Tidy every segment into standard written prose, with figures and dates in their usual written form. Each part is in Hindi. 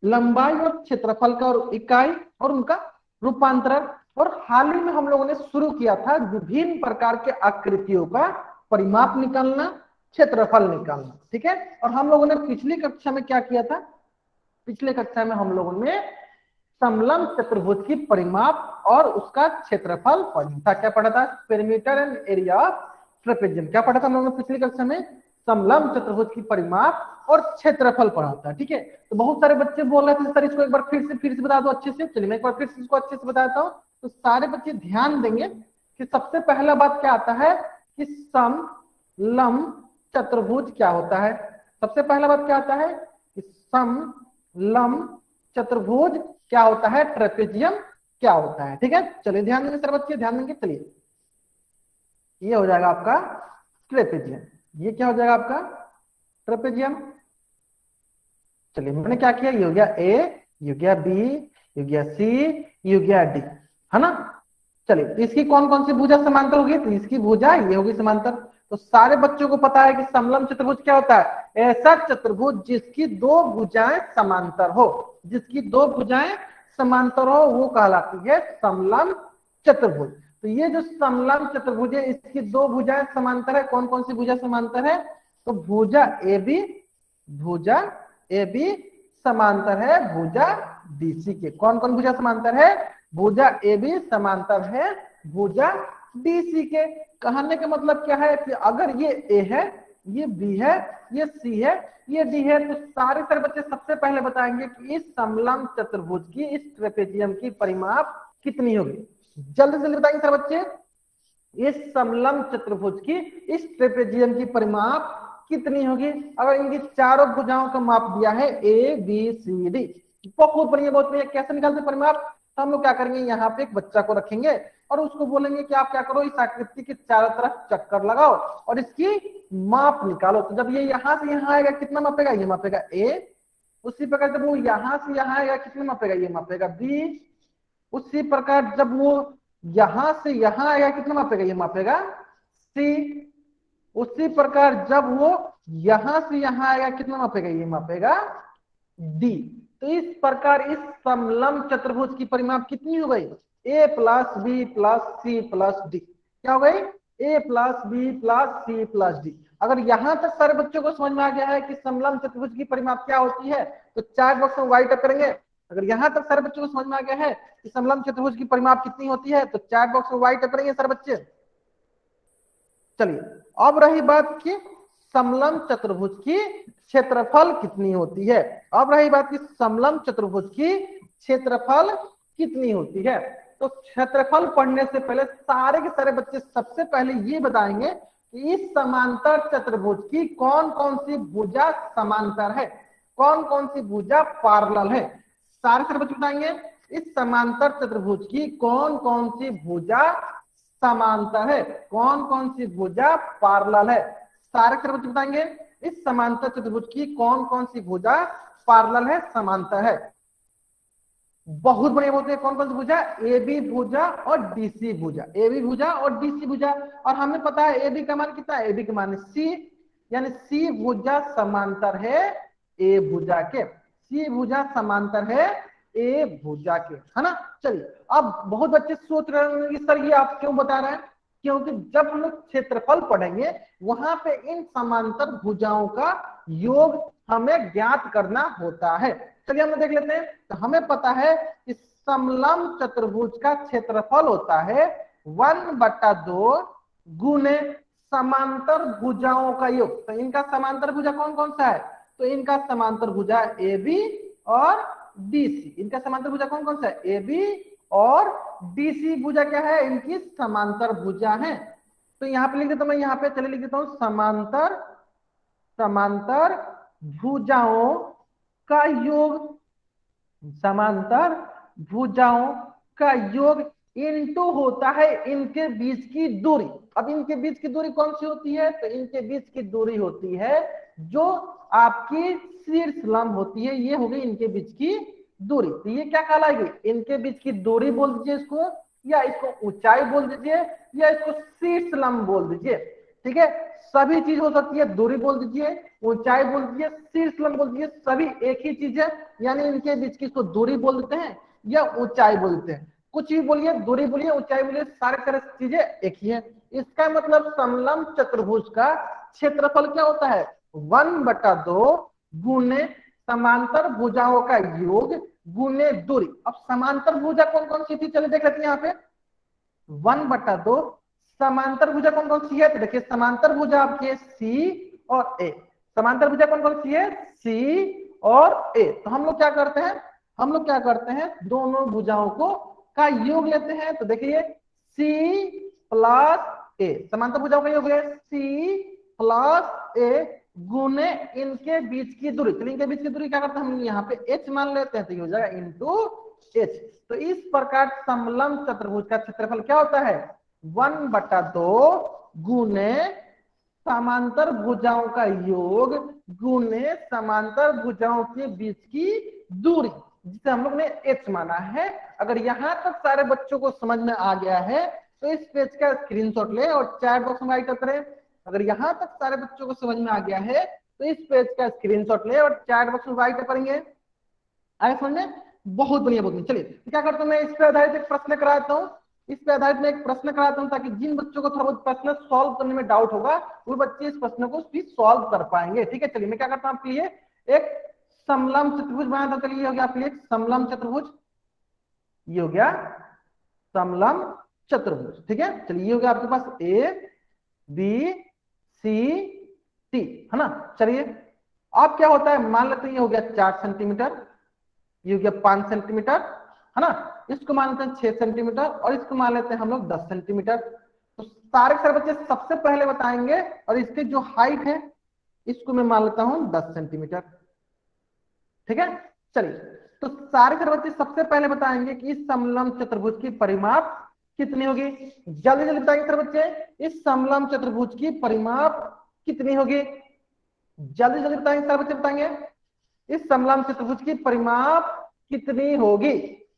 लंबाई और क्षेत्रफल का और इकाई और उनका रूपांतरण। और हाल ही में हम लोगों ने शुरू किया था विभिन्न प्रकार के आकृतियों का परिमाप निकालना, क्षेत्रफल निकालना। ठीक है, और हम लोगों ने पिछली कक्षा में क्या किया था? पिछले कक्षा में हम लोगों ने समलंब चतुर्भुज की परिमाप और उसका क्षेत्रफल पढ़ा था। क्या पढ़ा था? Perimeter and area of trapezium. क्या पढ़ा था हम लोगों ने पिछली कक्षा में? समलंब चतुर्भुज की परिमाप और क्षेत्रफल पढ़ा था। ठीक है, तो बहुत सारे बच्चे बोल रहे थे सर इसको एक बार फिर से बता दो अच्छे से। चलिए मैं एक बार फिर से इसको अच्छे से बताता हूँ, तो सारे बच्चे ध्यान देंगे कि सबसे पहला बात क्या आता है कि समलंब चतुर्भुज क्या होता है। सबसे पहला बात क्या आता है कि समलंब चतुर्भुज क्या होता है, ट्रेपेजियम क्या होता है। ठीक है, चलिए ध्यान देंगे सर बच्चे, ध्यान देंगे। चलिए ये हो जाएगा आपका ट्रेपेजियम, ये क्या हो जाएगा आपका ट्रेपेजियम। चलिए मैंने क्या किया, ये हो गया ए, ये हो गया बी, ये हो गया सी, ये हो गया डी, है ना। चलिए इसकी कौन कौन सी भुजा समांतर होगी? तो इसकी भुजा ये होगी समांतर। तो सारे बच्चों को पता है कि समलंब चतुर्भुज क्या होता है? ऐसा चतुर्भुज जिसकी दो भुजाएं समांतर हो, जिसकी दो भुजाएं समांतर हो वो कहलाती है समलंब चतुर्भुज। तो ये जो समलंब चतुर्भुज है इसकी दो भुजाएं समांतर है। कौन कौन सी भुजा समांतर है? तो भुजा ए बी समांतर है भुजा डीसी के। कौन कौन भुजा समांतर है? भुजा ए बी समांतर है भुजा डीसी के। कहने का मतलब क्या है कि अगर ये ए है, ये बी है, ये सी है, ये डी है, तो सारे बच्चे सबसे पहले बताएंगे कि इस समलंब चतुर्भुज की, इस ट्रेपेजियम की परिमाप कितनी होगी। जल्दी जल्दी बताएंगे सर बच्चे, इस समलंब चतुर्भुज की, इस ट्रेपेजियम की परिमाप कितनी होगी। अगर इनकी चारों भुजाओं का माप दिया है ए बी सी डी, बहुत बढ़िया बहुत बढ़िया। कैसे निकालते परिमाप? तो हम लोग क्या करेंगे, यहाँ पे एक बच्चा को रखेंगे और उसको बोलेंगे कि आप क्या करो, इस आकृति के चारों तरफ चक्कर लगाओ और इसकी माप निकालो। तो जब ये यहाँ से यहाँ आएगा कितना मापेगा? ये मापेगा ए। उसी प्रकार जब वो यहाँ से यहाँ आएगा कितना मापेगा? ये मापेगा बी। उसी प्रकार जब वो यहां से यहां आएगा कितना मापेगा? ये मापेगा सी। उसी प्रकार जब वो यहां से यहां आएगा कितना मापेगा? ये मापेगा डी। तो इस प्रकार इस समलंब चतुर्भुज की परिमाप कितनी हो गई? A plus B plus C plus D. क्या हो गई? A plus B plus C plus D. अगर यहां तक सारे बच्चों को समझ में आ गया है कि समलंब चतुर्भुज की परिमाप क्या होती है, तो चैट बॉक्स में व्हाइट अप करेंगे। अगर यहां तक सारे बच्चों को समझ में आ गया है कि समलंब चतुर्भुज की परिमाप कितनी होती है, तो चैट बॉक्स में व्हाइट अप करेंगे सारे बच्चे। चलिए अब रही बात कि समलंब चतुर्भुज की क्षेत्रफल कितनी होती है। अब रही बात कि समलंब चतुर्भुज की क्षेत्रफल कितनी होती है। तो क्षेत्रफल पढ़ने से पहले सारे के सारे बच्चे सबसे पहले ये बताएंगे कि इस समांतर चतुर्भुज की कौन कौन सी भुजा समांतर है, कौन कौन सी भुजा पैरेलल है। सारे सारे बच्चे बताएंगे इस समांतर चतुर्भुज की कौन कौन सी भुजा समांतर है, कौन कौन सी भुजा पैरेलल है। सारे सारे बच्चे बताएंगे इस समांतर चतुर्भुज की कौन कौन सी भुजा पैरेलल है, समांतर है। बहुत बढ़िया बोलते हैं। कौन कौन सी भुजा? ए बी भुजा और डीसी भुजा, ए बी भुजा और डीसी भुजा। और हमें पता है ए बी का मान कितना है? ए बी का मान सी, यानी सी भुजा समांतर है ए भुजा के, सी भुजा समांतर है ए भुजा के, है ना। चलिए अब बहुत बच्चे सोच रहे होंगे कि सर ये आप क्यों बता रहे हैं, क्योंकि जब हम लोग क्षेत्रफल पढ़ेंगे वहां पे इन समांतर भुजाओं का योग हमें ज्ञात करना होता है। चलिए हम देख लेते हैं। तो हमें पता है कि समलंब चतुर्भुज का क्षेत्रफल होता है 1/2 गुने समांतर भुजाओं का योग। तो इनका समांतर भुजा कौन कौन सा है? तो इनका समांतर भुजा ए बी और डीसी। इनका समांतर भुजा कौन कौन सा है? ए बी और डीसी भुजा क्या है? इनकी समांतर भुजा है। तो यहाँ पे लिख देता हूं मैं, यहाँ पे चले लिख देता हूं समांतर, समांतर भुजाओं का योग, समांतर भुजाओं का योग इनटू होता है इनके बीच की दूरी। अब इनके बीच की दूरी कौन सी होती है? तो इनके बीच की दूरी होती है जो आपकी शीर्ष लंब होती है, ये हो गई इनके बीच की दूरी। तो ये क्या कहलाएगी? इनके बीच की दूरी बोल दीजिए इसको, या इसको ऊंचाई बोल दीजिए, या इसको शीर्ष लंब बोल दीजिए। ठीक है, सभी चीज हो सकती है, दूरी बोल दीजिए, ऊंचाई बोल दीजिए, शीर्ष लंब बोल दीजिए, सभी एक ही चीज है, यानी इनके बीच की इसको दूरी बोल देते हैं या ऊंचाई बोल देते हैं। कुछ भी बोलिए, दूरी बोलिए, ऊंचाई बोलिए, सारे तरह की चीजें एक ही है। इसका मतलब समलंब चतुर्भुज का क्षेत्रफल क्या होता है, 1/2 गुने समांतर भुजाओं का योग गुने दूरी। अब समांतर भुजा कौन कौन सी थी, चलिए देख लेते हैं यहाँ पे। 1/2 समांतर भुजा कौन कौन सी है, तो देखिए समांतर भुजा आपकी है सी और ए। समांतर भुजा कौन कौन सी है, सी और ए। तो हम लोग क्या करते हैं, हम लोग क्या करते हैं, दोनों भुजाओं को का योग लेते हैं। तो देखिए सी प्लस ए, समांतर भुजाओं का योग है सी प्लस ए गुने इनके बीच की दूरी। चलिए इनके बीच की दूरी क्या करते हैं हम यहाँ पे एच मान लेते हैं, तो ये हो जाएगा इंटू एच। तो इस प्रकार समलंब चतुर्भुज का क्षेत्रफल क्या होता है, 1/2 गुने समांतर भुजाओं का योग गुने समांतर भुजाओं के बीच की दूरी, जिसे हम लोग ने एच माना है। अगर यहां तक सारे बच्चों को समझ में आ गया है तो इस पेज का स्क्रीनशॉट ले और चैट बॉक्स में राइट करें। अगर यहां तक सारे बच्चों को समझ में आ गया है तो इस पेज का स्क्रीनशॉट ले और चैट बॉक्स में राइट करेंगे। आगे समझ में, बहुत बढ़िया बहुत बढ़िया। चलिए क्या करता हूँ मैं, इस पे आधारित एक प्रश्न कराता हूँ, इस पे आधारित में एक प्रश्न कराता हूँ, ताकि जिन बच्चों को थोड़ा बहुत प्रश्न सॉल्व करने में डाउट होगा वो बच्चे इस प्रश्न को भी सॉल्व कर पाएंगे। ठीक है, चलिए मैं क्या करता हूँ आपके लिए एक समलंब चतुर्भुज बनाता हूँ। चलिए ये हो गया आपके लिए एक समलंब चतुर्भुज, ये हो गया समलंब चतुर्भुज। ठीक है, चलिए ये हो गया आपके पास ए बी सी टी, है ना। चलिए अब क्या होता है, मान लेते हैं ये हो गया 4 सेंटीमीटर, ये हो गया 5 सेंटीमीटर, है ना। इसको मान लेते हैं 6 सेंटीमीटर और इसको मान लेते हैं हम लोग 10 सेंटीमीटर। तो सारे बच्चे सबसे पहले बताएंगे, और इसकी जो हाइट है इसको मैं मान लेता हूं 10 सेंटीमीटर। ठीक है, चलिए तो सारे बच्चे सबसे पहले बताएंगे कि इस समलंब चतुर्भुज की परिमाप कितनी होगी। जल्दी जल्दी बताएंगे सर बच्चे, इस समलंब चतुर्भुज की परिमाप कितनी होगी, जल्दी जल्दी बताएंगे सर बच्चे, बताएंगे इस समलंब चतुर्भुज की परिमाप कितनी होगी।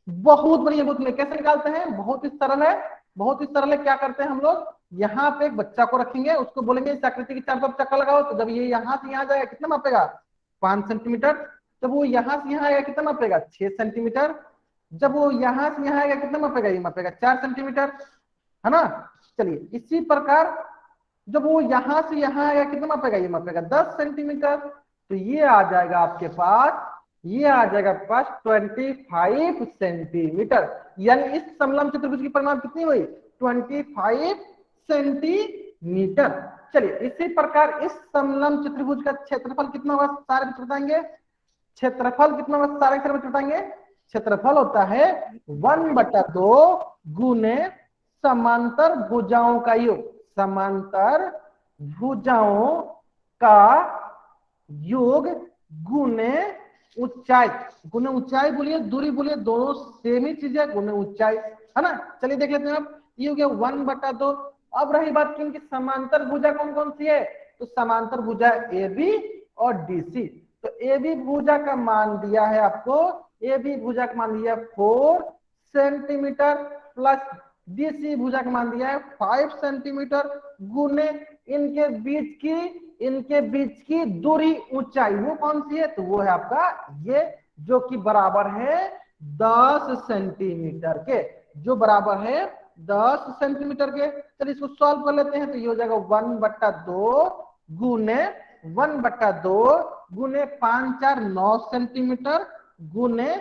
बहुत बढ़िया बहुत बढ़िया। कैसे निकालते हैं, बहुत ही सरल है, बहुत ही सरल है। क्या करते हैं हम लोग, यहाँ पे एक बच्चा को रखेंगे, उसको बोलेंगे इस आकृति की चारों तरफ चक्कर लगाओ। तो जब ये यहाँ से यहाँ जाएगा कितना मापेगा, 5 सेंटीमीटर। जब वो यहाँ से यहाँ आएगा कितना मापेगा, 6 सेंटीमीटर। जब वो यहाँ से यहाँ आएगा कितना मापेगा, ये मापेगा 4 सेंटीमीटर, है ना। चलिए इसी प्रकार जब वो यहाँ से यहाँ आएगा कितना मापेगा, ये मापेगा 10 सेंटीमीटर। तो ये आ जाएगा आपके पास, ये आ जाएगा आपके पास 25 सेंटीमीटर। यानी इस समलंब चतुर्भुज की परिमाप कितनी हुई, 25 सेंटीमीटर। चलिए इसी प्रकार इस समलंब चतुर्भुज का क्षेत्रफल कितना होगा, सारे बच्चे बताएंगे। क्षेत्रफल कितना होगा, सारे बच्चे बताएंगे। क्षेत्रफल होता है 1/2 गुने समांतर भुजाओं का योग, समांतर भुजाओं का योग गुने ऊंचाई। गुने ऊंचाई बोलिए, दूरी बोलिए, दोनों सेम ही चीज है, गुने ऊंचाई, है ना। चलिए देख लेते हैं अब, ये हो गया 1/2। अब रही बात की इनकी समांतर भुजा कौन कौन सी है, तो समांतर भुजा ए बी और डी सी। तो ए बी भुजा का मान दिया है आपको, ए बी भुजा का मान दिया 4 सेंटीमीटर प्लस डीसी भुजा का मान दिया है 5 सेंटीमीटर गुने इनके बीच की दूरी ऊंचाई वो कौन सी है, तो वो है आपका ये, जो कि बराबर है 10 सेंटीमीटर के, जो बराबर है 10 सेंटीमीटर के। चलिए इसको सॉल्व कर लेते हैं। तो ये हो जाएगा 1/2 गुने 1/2 गुने 5 4 9 सेंटीमीटर गुने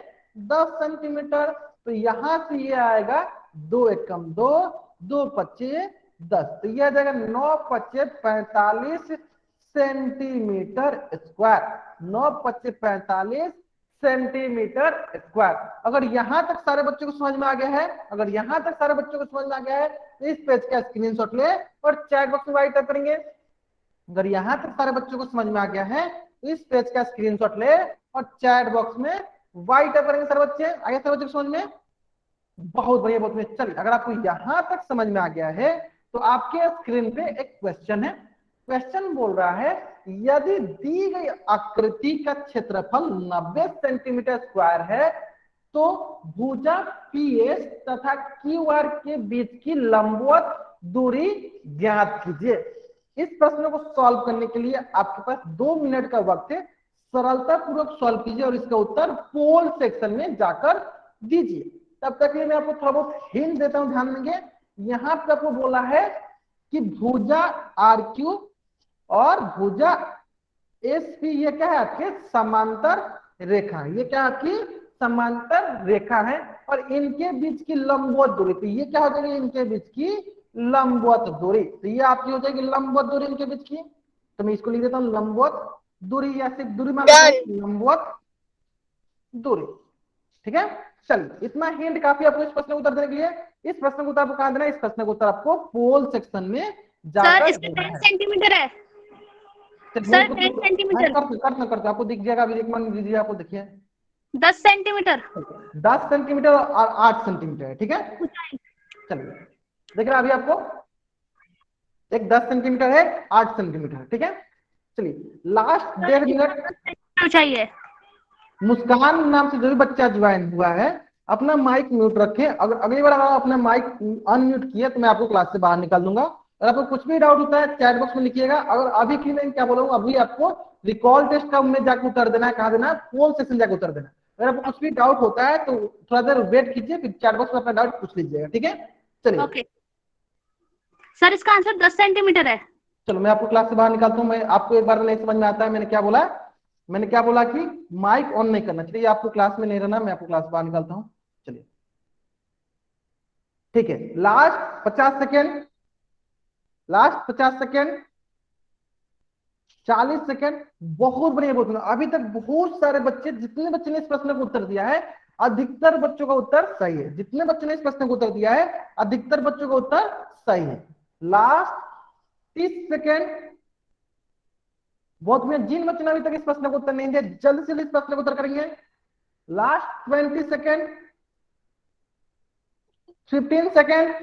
10 सेंटीमीटर। तो यहां से ये आएगा 2 एकम 2, 2 पच्चे 10, तो ये आ जाएगा 9 पच्चे 45 सेंटीमीटर स्क्वायर, 9 पच्चे 45 सेंटीमीटर स्क्वायर। अगर यहां तक सारे बच्चों को समझ में आ गया है, अगर यहां तक सारे बच्चों को समझ में आ गया है तो इस पेज का स्क्रीनशॉट ले और चैट बॉक्स में राइट करेंगे। अगर यहां तक सारे बच्चों को समझ में आ गया है तो इस पेज का स्क्रीनशॉट ले और चैट बॉक्स में वाइट करेंगे सर बच्चे। आगे सर बच्चे समझ में, बहुत बढ़िया बहुत बढ़िया। चलिए अगर आपको यहां तक समझ में आ गया है तो आपके स्क्रीन पे एक क्वेश्चन है। क्वेश्चन बोल रहा है यदि दी गई आकृति का क्षेत्रफल 90 सेंटीमीटर स्क्वायर है तो भुजा पीएस तथा क्यूआर के बीच की लंबवत दूरी ज्ञात कीजिए। इस प्रश्न को सॉल्व करने के लिए आपके पास 2 मिनट का वक्त है, सरलता पूर्वक सॉल्व कीजिए और इसका उत्तर पोल सेक्शन में जाकर दीजिए। तब तक के लिए मैं आपको थोड़ा बहुत हिंट देता हूं, ध्यान देंगे। यहाँ पे आपको बोला है कि भुजा आर क्यू और भुजा एस पी, ये क्या है आपके समांतर रेखा, ये क्या आपकी समांतर रेखा है और इनके बीच की लंबवत दूरी, तो ये क्या हो जाएगी इनके बीच की लंबवत दूरी, तो ये आपकी हो जाएगी लंबवत दूरी इनके बीच की। तो मैं इसको लिख देता हूं लंबवत दूरी, या सिर्फ दूरी मान लंबवत दूरी। ठीक है, चलिए इतना हिंट काफी आपको इस प्रश्न को उत्तर देने के लिए। इस प्रश्न को उत्तर आपको कहां देना है, इस प्रश्न को उत्तर आपको पोल सेक्शन में जाकर सर इसका 10 सेंटीमीटर है सर, 10 सेंटीमीटर करते आपको दिख जाएगा। अभी एक मान दीजिए, आपको देखिए 10 सेंटीमीटर 10 सेंटीमीटर और 8 सेंटीमीटर है। ठीक है, चलिए देख रहे अभी आपको एक 10 सेंटीमीटर है, 8 सेंटीमीटर। ठीक है, चलिए लास्ट 1.5 मिनट चाहिए। मुस्कान नाम से जो भी बच्चा ज्वाइन हुआ है अपना माइक म्यूट रखे। अगर अगली बार अगर अपना माइक अनम्यूट किया तो मैं आपको क्लास से बाहर निकाल दूंगा। अगर आपको कुछ भी डाउट होता है चैट बॉक्स में लिखिएगा। अगर अभी की मैं क्या बोलूँ, अभी आपको रिकॉल टेस्ट का में जाकर उत्तर देना है, कहा देना है पोल सेक्शन जाकर उत्तर देना। अगर आपको कुछ भी डाउट होता है तो थोड़ा देर वेट कीजिए, फिर चैट बॉक्स में अपना डाउट पूछ लीजिएगा। ठीक है, चलिए ओके सर, इसका आंसर 10 सेंटीमीटर है। चलो मैं आपको क्लास से बाहर निकालता हूँ। मैं आपको एक बार नहीं समझ में आता है मैंने क्या बोला, मैंने क्या बोला कि माइक ऑन नहीं करना। चलिए आपको क्लास में नहीं रहना, मैं आपको क्लास बाहर निकालता हूँ। चलिए ठीक है, last 50 second, last 50 second, 40 second. बहुत बढ़िया, बहुत बढ़िया। अभी तक बहुत सारे बच्चे, जितने बच्चे ने इस प्रश्न को उत्तर दिया है अधिकतर बच्चों का उत्तर सही है। जितने बच्चों ने इस प्रश्न को उत्तर दिया है अधिकतर बच्चों का उत्तर सही है। लास्ट 30 सेकेंड, बहुत बढ़िया। जिन बच्चों ने अभी तक इस प्रश्न को उत्तर नहीं दिया जल्दी से इस प्रश्न को उत्तर करेंगे। Last 20 second, 15 second,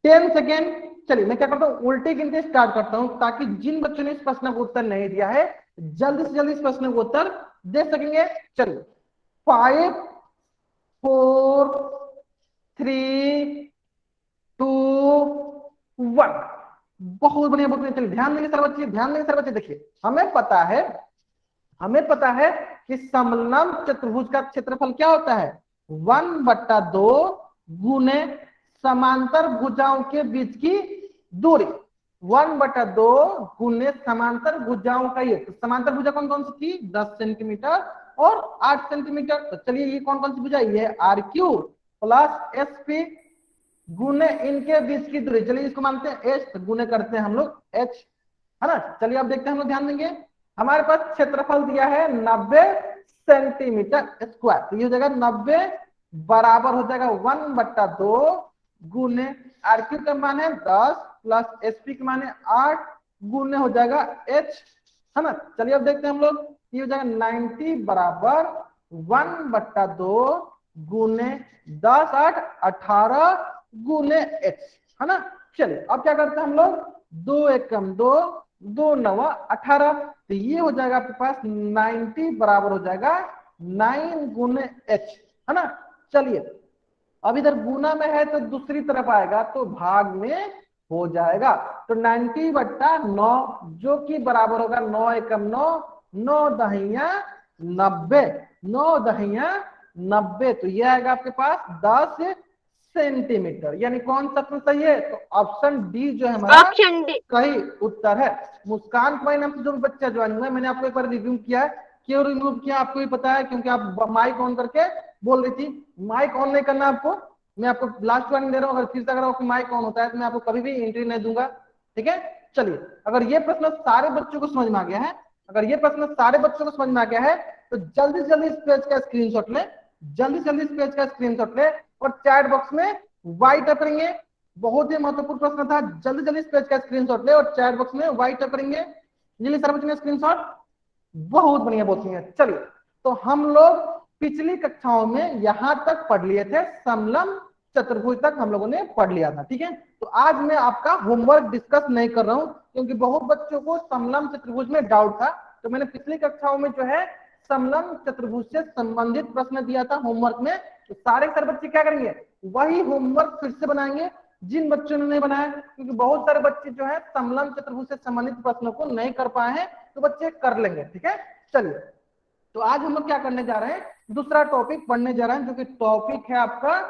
10 second. चलिए मैं क्या करता हूं, उल्टी गिनती स्टार्ट करता हूं ताकि जिन बच्चों ने इस प्रश्न को उत्तर नहीं दिया है जल्दी से जल्दी इस प्रश्न को उत्तर दे सकेंगे। चलिए 5 4 3 2 1। बहुत बढ़िया, बहुत बढ़िया। चलिए ध्यान देंगे सर बच्चे, ध्यान देंगे सर बच्चे। देखिए हमें पता है कि समलंब चतुर्भुज का क्षेत्रफल क्या होता है, 1/2 गुने समांतर भुजाओं के बीच की दूरी। 1/2 गुने समांतर भुजाओं का ये, तो समांतर भुजा कौन कौन सी थी, 10 सेंटीमीटर और 8 सेंटीमीटर। तो चलिए ये कौन कौन सी भुजा, ये R Q plus S P गुने इनके बीच की दूरी। चलिए इसको मानते हैं एच, तो गुने करते हैं हम लोग एच, है ना। चलिए अब देखते हैं हम लोग, ध्यान देंगे। हमारे पास क्षेत्रफल दिया है 90 सेंटीमीटर स्क्वायर, तो ये हो जाएगा 90 बराबर हो जाएगा 1/2 गुने आर क्यू का मान है 10 प्लस एस पी का मान है 8 गुने हो जाएगा एच, है ना। चलिए अब देखते हैं हम लोग, ये हो जाएगा 90 बराबर 1/2 गुने 10 8 18 गुने एच, है ना। चलिए अब क्या करते हैं हम लोग, 2 एकम 2 2 9 18, तो ये हो जाएगा आपके पास 90 बराबर हो जाएगा 9 गुने एच, है ना। चलिए अब इधर गुना में है तो दूसरी तरफ आएगा तो भाग में हो जाएगा, तो 90/9 जो कि बराबर होगा 9 एकम 9 9 दहिया 90, 9 दहिया 90, तो ये आएगा आपके पास 10 सेंटीमीटर। यानी कौन सा ऑप्शन सही है, तो ऑप्शन डी जो है हमारा ऑप्शन डी सही उत्तर है। मुस्कान कुमारी नाम से जो भी बच्चा ज्वाइन हुआ है, मैंने आपको एक बार रिव्यू किया है, क्यों रिव्यू किया आपको भी पता है, क्योंकि आप माइक ऑन करके बोल रही थी। माइक ऑन नहीं करना आपको, मैं आपको लास्ट वार्निंग दे रहा हूँ, अगर फिर से अगर आपको माइक ऑन होता है तो मैं आपको कभी भी एंट्री नहीं दूंगा। ठीक है, चलिए अगर ये प्रश्न सारे बच्चों को समझ में आ गया है, अगर ये प्रश्न सारे बच्चों को समझ में आ गया है तो जल्दी से जल्दी इस पेज का स्क्रीनशॉट ले, जल्दी से जल्दी इस पेज का स्क्रीनशॉट ले और चैट बॉक्स में वाइट टाइप करेंगे। बहुत ही महत्वपूर्ण प्रश्न था, जल्दी जल्दी इस पेज का स्क्रीनशॉट ले और चैट बॉक्स में वाइट टाइप करेंगे। जल्दी सर बच्चों ने स्क्रीनशॉट, बहुत बढ़िया, बहुत बढ़िया। चलिए तो हम लोग पिछली कक्षाओं में यहां तक पढ़ लिए थे, समलंब चतुर्भुज तक हम लोगों ने पढ़ लिया था। ठीक है, तो आज मैं आपका होमवर्क डिस्कस नहीं कर रहा हूं क्योंकि बहुत बच्चों को समलंब चतुर्भुज में डाउट था, तो मैंने पिछली कक्षाओं में जो है समलंब चतुर्भुज से संबंधित प्रश्न दिया था होमवर्क में। तो सारे सर बच्चे क्या करेंगे, वही होमवर्क फिर से बनाएंगे जिन बच्चों ने नहीं बनाया, क्योंकि बहुत सारे बच्चे जो है समलंब चतुर्भुज से संबंधित प्रश्नों को नहीं कर पाए हैं, तो बच्चे कर लेंगे। ठीक है, चलिए तो आज हम लोग क्या करने जा रहे हैं, दूसरा टॉपिक पढ़ने जा रहे हैं, जो कि टॉपिक है आपका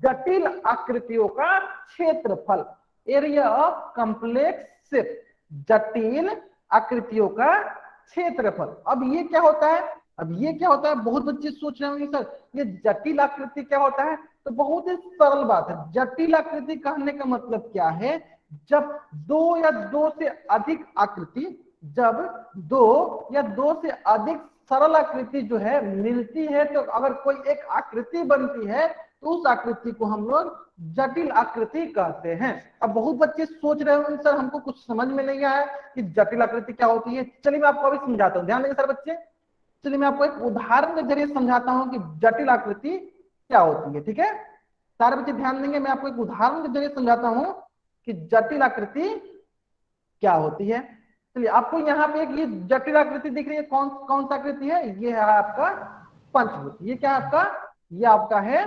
जटिल आकृतियों का क्षेत्रफल, एरिया ऑफ कॉम्प्लेक्स शेप, जटिल आकृतियों का क्षेत्रफल। अब ये क्या होता है, अब ये क्या होता है, बहुत बच्चे सोच रहे होंगे सर ये जटिल आकृति क्या होता है, तो बहुत ही सरल बात है। जटिल आकृति कहने का मतलब क्या है, जब दो या दो से अधिक आकृति, जब दो या दो से अधिक सरल आकृति जो है मिलती है, तो अगर कोई एक आकृति बनती है तो उस आकृति को हम लोग जटिल आकृति कहते हैं। अब बहुत बच्चे सोच रहे होंगे सर हमको कुछ समझ में नहीं आया कि जटिल आकृति क्या होती है। चलिए मैं आपको अभी समझाता हूँ, ध्यान देंगे सर बच्चे। चलिए मैं आपको एक उदाहरण के जरिए समझाता हूँ कि जटिल आकृति क्या होती है। ठीक है, सारे बच्चे ध्यान देंगे, मैं आपको एक उदाहरण के जरिए समझाता हूँ कि जटिल आकृति क्या होती है। चलिए आपको यहाँ पे एक ये जटिल आकृति दिख रही है, कौन कौन सा आकृति है, ये है आपका पंचभुज। ये क्या है आपका, ये आपका है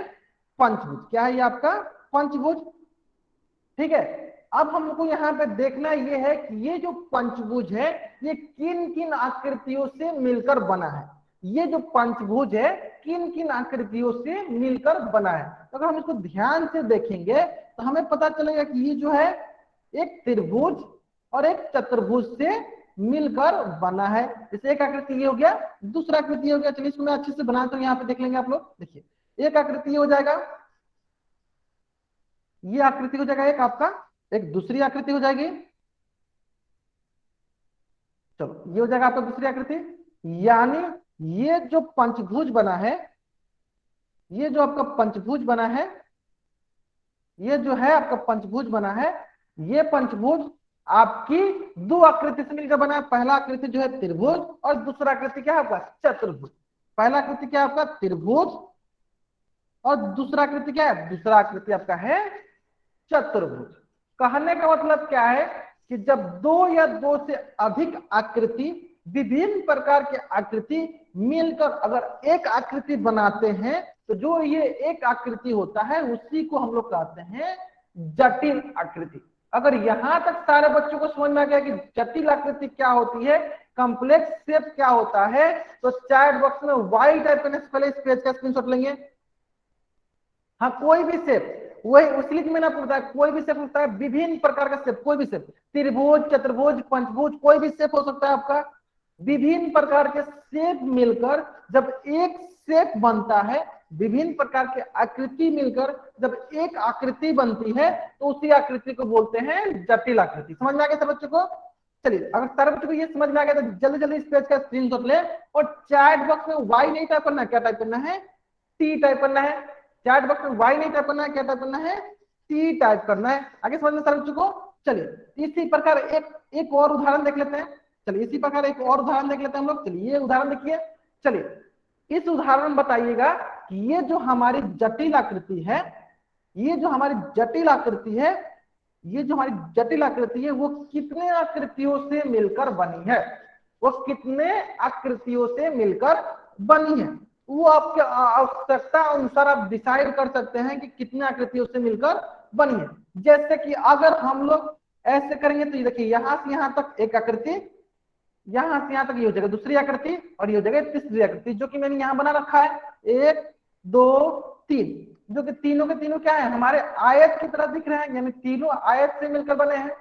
पंचभुज। क्या है ये आपका पंचभुज। ठीक है, अब हमको यहाँ पे देखना ये है कि ये जो पंचभुज है ये किन किन आकृतियों से मिलकर बना है। ये जो पंचभुज है किन किन आकृतियों से मिलकर बना है। तो अगर हम इसको ध्यान से देखेंगे तो हमें पता चलेगा कि ये जो है एक त्रिभुज और एक चतुर्भुज से मिलकर बना है। जैसे एक आकृति ये हो गया, दूसरा आकृति हो गया। चलिए इसको मैं अच्छे से बनाता हूँ, यहाँ पे देख लेंगे आप लोग। देखिए एक आकृति ये हो जाएगा, ये आकृति हो जाएगा एक आपका, एक दूसरी आकृति हो जाएगी। चलो ये हो जाएगा आपका दूसरी आकृति। यानी ये जो पंचभुज बना है, ये जो आपका पंचभुज बना है, ये जो है आपका पंचभुज बना है, ये पंचभुज आपकी दो आकृति से मिलकर बना है। पहला आकृति जो है त्रिभुज और दूसरा आकृति क्या है आपका चतुर्भुज। पहला आकृति क्या है आपका त्रिभुज और दूसरा आकृति क्या है, दूसरा आकृति आपका है चतुर्भुज। कहने का मतलब क्या है कि जब दो या दो से अधिक आकृति, विभिन्न प्रकार के आकृति मिलकर अगर एक आकृति बनाते हैं, तो जो ये एक आकृति होता है उसी को हम लोग कहते हैं जटिल आकृति। अगर यहां तक सारे बच्चों को समझ में आ गया कि जटिल आकृति क्या होती है, कॉम्प्लेक्स शेप क्या होता है, तो चैट बॉक्स में वाई टाइप करने से पहले इस पेज का स्क्रीनशॉट लेंगे। हाँ कोई भी शेप, वही उसलिए मैंने आपको बताया कोई भी शेप होता है, विभिन्न प्रकार का शेप, कोई भी शेप, त्रिभुज चतुर्भुज पंचभुज कोई भी शेप हो सकता है आपका। विभिन्न प्रकार के शेप मिलकर जब एक शेप बनता है, विभिन्न प्रकार के आकृति मिलकर जब एक आकृति बनती है, तो उसी आकृति को बोलते हैं जटिल आकृति। समझ में आ गया सब बच्चों को। चलिए अगर सारे बच्चों को ये समझ में आ गया तो जल्दी जल्दी इस पेज का स्क्रीनशॉट ले और चैट बॉक्स में वाई नहीं टाइप करना है, क्या टाइप करना है, टी टाइप करना है। चैट बॉक्स में वाई नहीं टाइप करना है, क्या टाइप करना है, टी टाइप करना है। आगे समझ में सारे बच्चों को। चलिए इसी प्रकार एक और उदाहरण देख लेते हैं। चलिए इसी प्रकार एक और उदाहरण देख लेते हैं हम लोग। चलिए ये उदाहरण देखिए। चलिए इस उदाहरण में बताइएगा कि ये जो हमारी जटिल आकृति है, ये जो हमारी जटिल आकृति है, ये जो हमारी जटिल आकृति है वो कितने आकृतियों से मिलकर बनी है, वो कितने आकृतियों से मिलकर बनी है। वो आपके आवश्यकता अनुसार आप डिसाइड कर सकते हैं कि कितने आकृतियों से मिलकर बनी है। जैसे कि अगर हम लोग ऐसे करेंगे तो ये देखिए यहां से यहां तक एक आकृति, यहां से यहां तक ये हो जाएगा दूसरी आकृति और ये हो जाएगा तीसरी आकृति, जो कि मैंने यहां बना रखा है 1 2 3, जो कि तीनों के तीनों क्या है हमारे आयत की तरह दिख रहे हैं, यानी तीनों आयत से मिलकर बने हैं,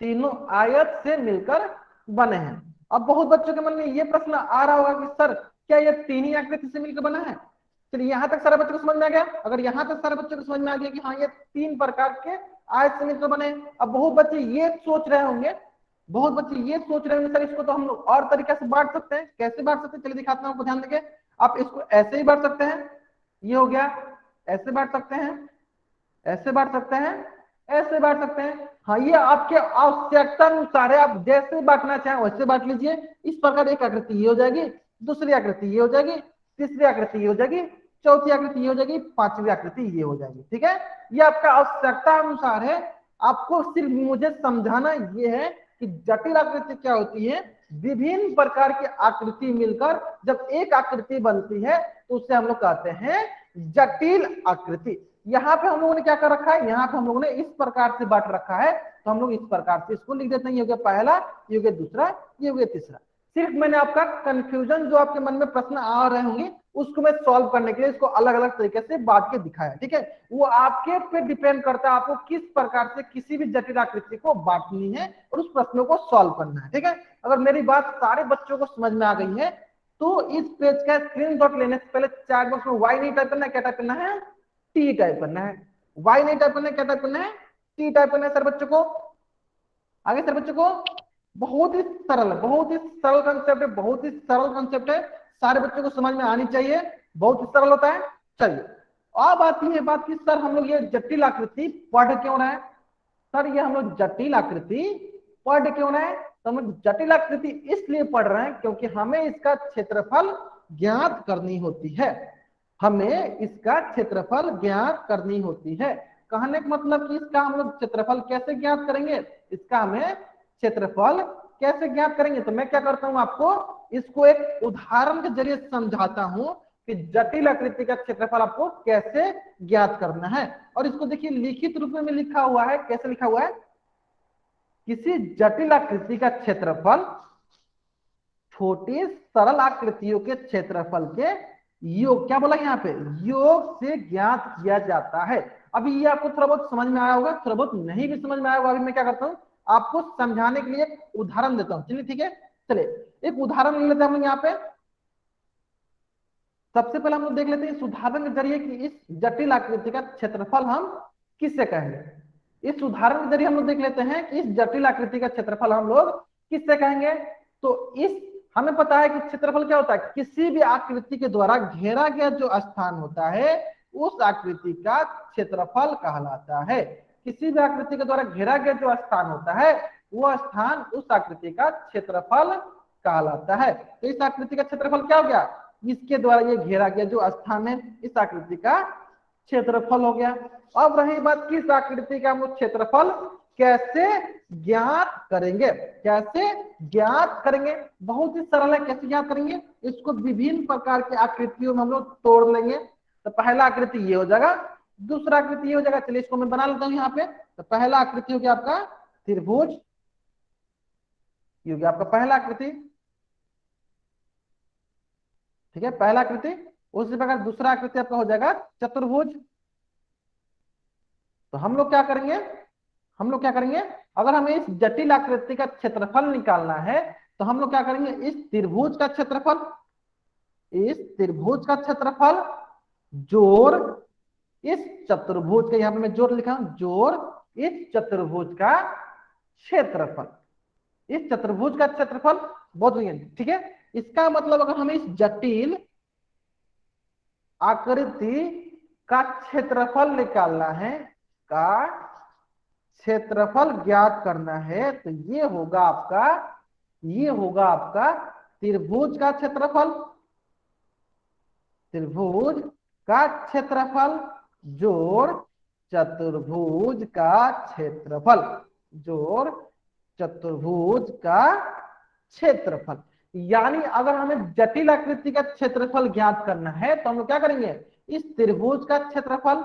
तीनों आयत से मिलकर बने हैं। अब बहुत बच्चों के मन में ये प्रश्न आ रहा होगा कि सर क्या ये तीन ही आकृति से मिलकर बना है। चलिए यहां तक सारे बच्चों को समझ में आ गया। अगर यहां तक सारे बच्चों को समझ में आ गया कि हाँ ये तीन प्रकार के आयत से मिलकर बने। अब बहुत बच्चे ये सोच रहे होंगे, बहुत बच्चे ये सोच रहे होंगे सर इसको तो हम लोग और तरीके से बांट सकते हैं, कैसे बांट सकते हैं, चलिए दिखाता हूं आपको, ध्यान देंगे। आप इसको ऐसे ही बांट सकते हैं, ये हो गया, ऐसे बांट सकते हैं, ऐसे बांट सकते हैं, ऐसे बांट सकते हैं। हाँ ये आपके आवश्यकता अनुसार है, आप जैसे बांटना चाहें वैसे बांट लीजिए। इस प्रकार एक आकृति ये हो जाएगी, दूसरी आकृति ये हो जाएगी, तीसरी आकृति ये हो जाएगी, चौथी आकृति ये हो जाएगी, पांचवी आकृति ये हो जाएगी। ठीक है, ये आपका आवश्यकता अनुसार है। आपको सिर्फ मुझे समझाना ये है कि जटिल आकृति क्या होती है। विभिन्न प्रकार की आकृति मिलकर जब एक आकृति बनती है तो उसे हम लोग कहते हैं जटिल आकृति। यहाँ पे हम लोगों ने क्या कर रखा है, यहाँ पे हम लोगों ने इस प्रकार से बांट रखा है, तो हम लोग इस प्रकार से इसको लिख देते हैं, ये हो गया पहला, ये हो गया दूसरा, ये हो गया तीसरा। सिर्फ मैंने आपका कंफ्यूजन जो आपके मन में प्रश्न आ रहे होंगे उसको मैं सॉल्व करने के लिए इसको अलग अलग तरीके से बांट के दिखाया, ठीक है। वो आपके पे डिपेंड करता है आपको किस प्रकार से किसी भी जटिल आकृति को बांटनी है और उस प्रश्नों को सॉल्व करना है, ठीक है। अगर मेरी बात सारे बच्चों को समझ में आ गई है तो इस पेज का स्क्रीनशॉट लेने से पहले चैट बॉक्स में वाई नहीं टाइप करना है, क्या टाइप करना है, टी टाइप करना है। वाई नहीं टाइप करना है, क्या टाइप करना है, टी टाइप करना है। सर बच्चों को आगे, सर बच्चों को बहुत ही सरल है, बहुत ही सरल कंसेप्ट है, बहुत ही सरल कंसेप्ट है, सारे बच्चों को समझ में आनी चाहिए, बहुत ही सरल होता है। चलिए अब आती है बात की सर हम लोग ये जटिल आकृति पढ़ क्यों रहे हैं, सर ये हम लोग जटिल आकृति पढ़ क्यों रहे हैं, तो हम जटिल आकृति इसलिए पढ़ रहे हैं क्योंकि हमें इसका क्षेत्रफल ज्ञात करनी होती है, हमें इसका क्षेत्रफल ज्ञात करनी होती है। कहने का मतलब कि इसका हम लोग क्षेत्रफल कैसे ज्ञात करेंगे, इसका हमें क्षेत्रफल कैसे ज्ञात करेंगे, तो मैं क्या करता हूं आपको इसको एक उदाहरण के जरिए समझाता हूं कि जटिल आकृति का क्षेत्रफल आपको कैसे ज्ञात करना है। और इसको देखिए लिखित रूप में लिखा हुआ है, कैसे लिखा हुआ है, किसी जटिल आकृति का क्षेत्रफल छोटी सरल आकृतियों के क्षेत्रफल के योग, क्या बोला यहाँ पे, योग से ज्ञात किया जाता है। अभी ये आपको थोड़ा बहुत समझ में आया होगा, थोड़ा बहुत नहीं भी समझ में आया होगा। अभी मैं क्या करता हूँ आपको समझाने के लिए एक उदाहरण देता हूँ, चलिए ठीक है। चलिए एक उदाहरण ले लेते हैं हम यहाँ पे। सबसे पहले हम लोग देख लेते हैं इस उदाहरण के जरिए कि इस जटिल आकृति का क्षेत्रफल हम किससे कहेंगे। इस उदाहरण के जरिए हम लोग देख लेते हैं कि इस जटिल आकृति का क्षेत्रफल हम लोग किससे कहेंगे। तो इस हमें पता है कि क्षेत्रफल क्या होता है, किसी भी आकृति के द्वारा घेरा गया जो स्थान होता है उस आकृति का क्षेत्रफल कहलाता है। किसी भी आकृति के द्वारा घेरा गया जो स्थान होता है वो स्थान उस आकृति का क्षेत्रफल कहलाता है। तो इस आकृति का क्षेत्रफल क्या हो गया, इसके द्वारा ये घेरा गया जो स्थान है इस आकृति का क्षेत्रफल हो गया। अब रही बात कि इस आकृति का हम लोग क्षेत्रफल कैसे ज्ञात करेंगे, कैसे ज्ञात करेंगे, बहुत ही सरल है। कैसे ज्ञात करेंगे, इसको विभिन्न प्रकार की आकृतियों में हम लोग तोड़ लेंगे। तो पहला आकृति ये हो जाएगा, दूसरा आकृति ये हो जाएगा। चलिए इसको मैं बना लेता हूं यहाँ पे। तो पहला आकृति हो गया आपका त्रिभुज, ये हो गया आपका पहला आकृति, ठीक है, पहला आकृति। उसी प्रकार दूसरा आकृति आपका हो जाएगा चतुर्भुज। तो हम लोग क्या करेंगे, हम लोग क्या करेंगे, अगर हमें इस जटिल आकृति का क्षेत्रफल निकालना है तो हम लोग क्या करेंगे, इस त्रिभुज का क्षेत्रफल, इस त्रिभुज का क्षेत्रफल जोड़ इस चतुर्भुज का, यहाँ पे मैं जोड़ लिखा हूं, जोड़ इस चतुर्भुज का क्षेत्रफल, इस चतुर्भुज का क्षेत्रफल, बहुत बढ़िया, ठीक है। इसका मतलब अगर हमें इस जटिल आकृति का क्षेत्रफल निकालना है, का क्षेत्रफल ज्ञात करना है, तो ये होगा आपका, ये होगा आपका त्रिभुज का क्षेत्रफल, त्रिभुज का क्षेत्रफल जोड़ चतुर्भुज का क्षेत्रफल, जोड़ चतुर्भुज का क्षेत्रफल। यानी अगर हमें जटिल आकृति का क्षेत्रफल ज्ञात करना है तो हम लोग क्या करेंगे, इस त्रिभुज का क्षेत्रफल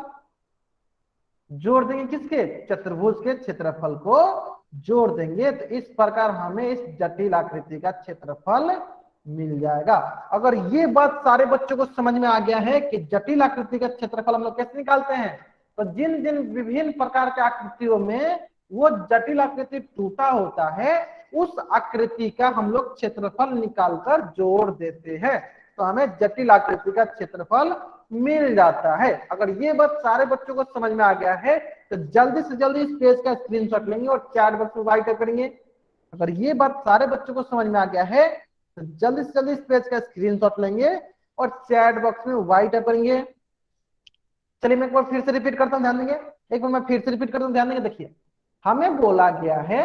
जोड़ देंगे, किसके, चतुर्भुज के क्षेत्रफल को जोड़ देंगे। तो इस प्रकार हमें इस जटिल आकृति का क्षेत्रफल मिल जाएगा। अगर ये बात सारे बच्चों को समझ में आ गया है कि जटिल आकृति का क्षेत्रफल हम लोग कैसे निकालते हैं, तो जिन जिन विभिन्न प्रकार के आकृतियों में वो जटिल आकृति टूटा होता है उस आकृति का हम लोग क्षेत्रफल निकालकर जोड़ देते हैं, तो हमें जटिल आकृति का क्षेत्रफल मिल जाता है। अगर ये बात सारे बच्चों को समझ में आ गया है तो जल्दी से जल्दी इस पेज का स्क्रीनशॉट लेंगे और चैट बॉक्स में राइट करेंगे। अगर ये बात सारे बच्चों को समझ में आ गया है तो जल्दी से जल्दी इस पेज का स्क्रीनशॉट लेंगे और चैट बॉक्स में राइट करेंगे। चलिए मैं एक बार फिर से रिपीट करता हूं, ध्यान देंगे, एक बार मैं फिर से रिपीट करता हूं, ध्यान देंगे। देखिए हमें बोला गया है,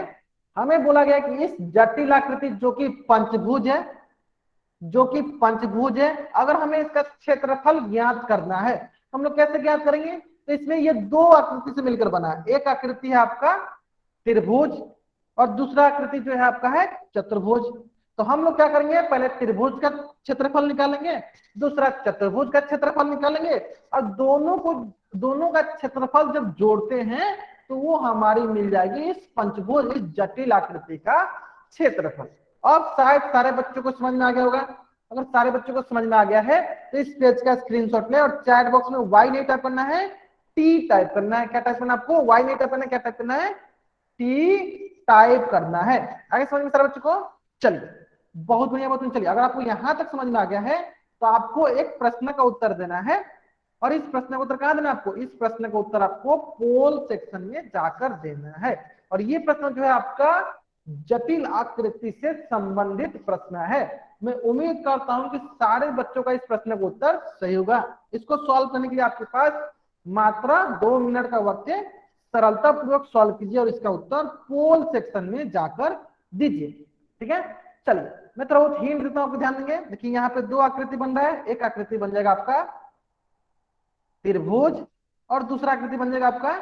हमें बोला गया कि इस जटिल आकृति जो कि पंचभुज है, जो कि पंचभुज है, अगर हमें इसका क्षेत्रफल ज्ञात करना है हम लोग कैसे ज्ञात करेंगे, तो इसमें ये दो आकृति से मिलकर बना है। एक आकृति है आपका त्रिभुज और दूसरा आकृति जो है आपका है चतुर्भुज। तो हम लोग क्या करेंगे, पहले त्रिभुज का क्षेत्रफल निकालेंगे, दूसरा चतुर्भुज का क्षेत्रफल निकालेंगे, और दोनों का क्षेत्रफल जब जोड़ते हैं तो वो हमारी मिल जाएगी इस पंचभुज, इस जटिल आकृति का क्षेत्रफल। अब शायद सारे बच्चों को समझ में आ गया होगा। अगर सारे बच्चों को समझ में आ गया है तो इस पेज का स्क्रीनशॉट ले और चैट बॉक्स में वाई नहीं टाइप करना है, टी टाइप करना है। क्या टाइप करना है आपको? वाई नहीं टाइप करना है, क्या टाइप करना है? टी टाइप करना है। आगे समझ में सारे बच्चों को? चलिए, बहुत बढ़िया, बहुत बढ़िया। चलिए, अगर आपको यहां तक समझ में आ गया है तो आपको एक प्रश्न का उत्तर देना है, और इस प्रश्न का उत्तर कहां देना है आपको? इस प्रश्न का उत्तर आपको पोल सेक्शन में जाकर देना है। और ये प्रश्न जो है आपका जटिल आकृति से संबंधित प्रश्न है। मैं उम्मीद करता हूं कि सारे बच्चों का इस प्रश्न का उत्तर सही होगा। इसको सॉल्व करने के लिए आपके पास मात्र 2 मिनट का वक्त है। सरलता पूर्वक सॉल्व कीजिए और इसका उत्तर पोल सेक्शन में जाकर दीजिए। ठीक है, चलिए मैं थोड़ा बहुत हिंट देता हूं, आपको ध्यान देंगे। देखिए यहाँ पे 2 आकृति बन रहा है। एक आकृति बन जाएगा आपका त्रिभुज और दूसरा आकृति बन जाएगा आपका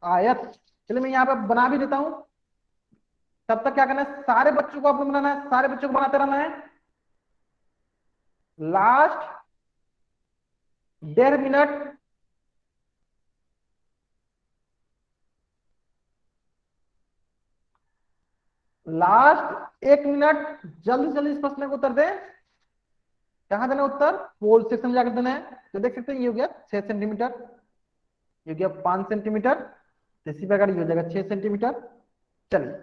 आयत। चलिए मैं यहाँ पे बना भी देता हूं। तब तक क्या करना है, सारे बच्चों को आपको बनाना है, सारे बच्चों को बनाते रहना है। लास्ट 1.5 मिनट लास्ट 1 मिनट जल्दी जल्दी इस प्रश्न को उत्तर दें। कहां देना उत्तर? पोल सेक्शन में जाकर देना है। तो देख सकते हैं ये हो गया 6 सेंटीमीटर, ये हो गया 5 सेंटीमीटर, इसी प्रकार ये हो जाएगा 6 सेंटीमीटर। चलिए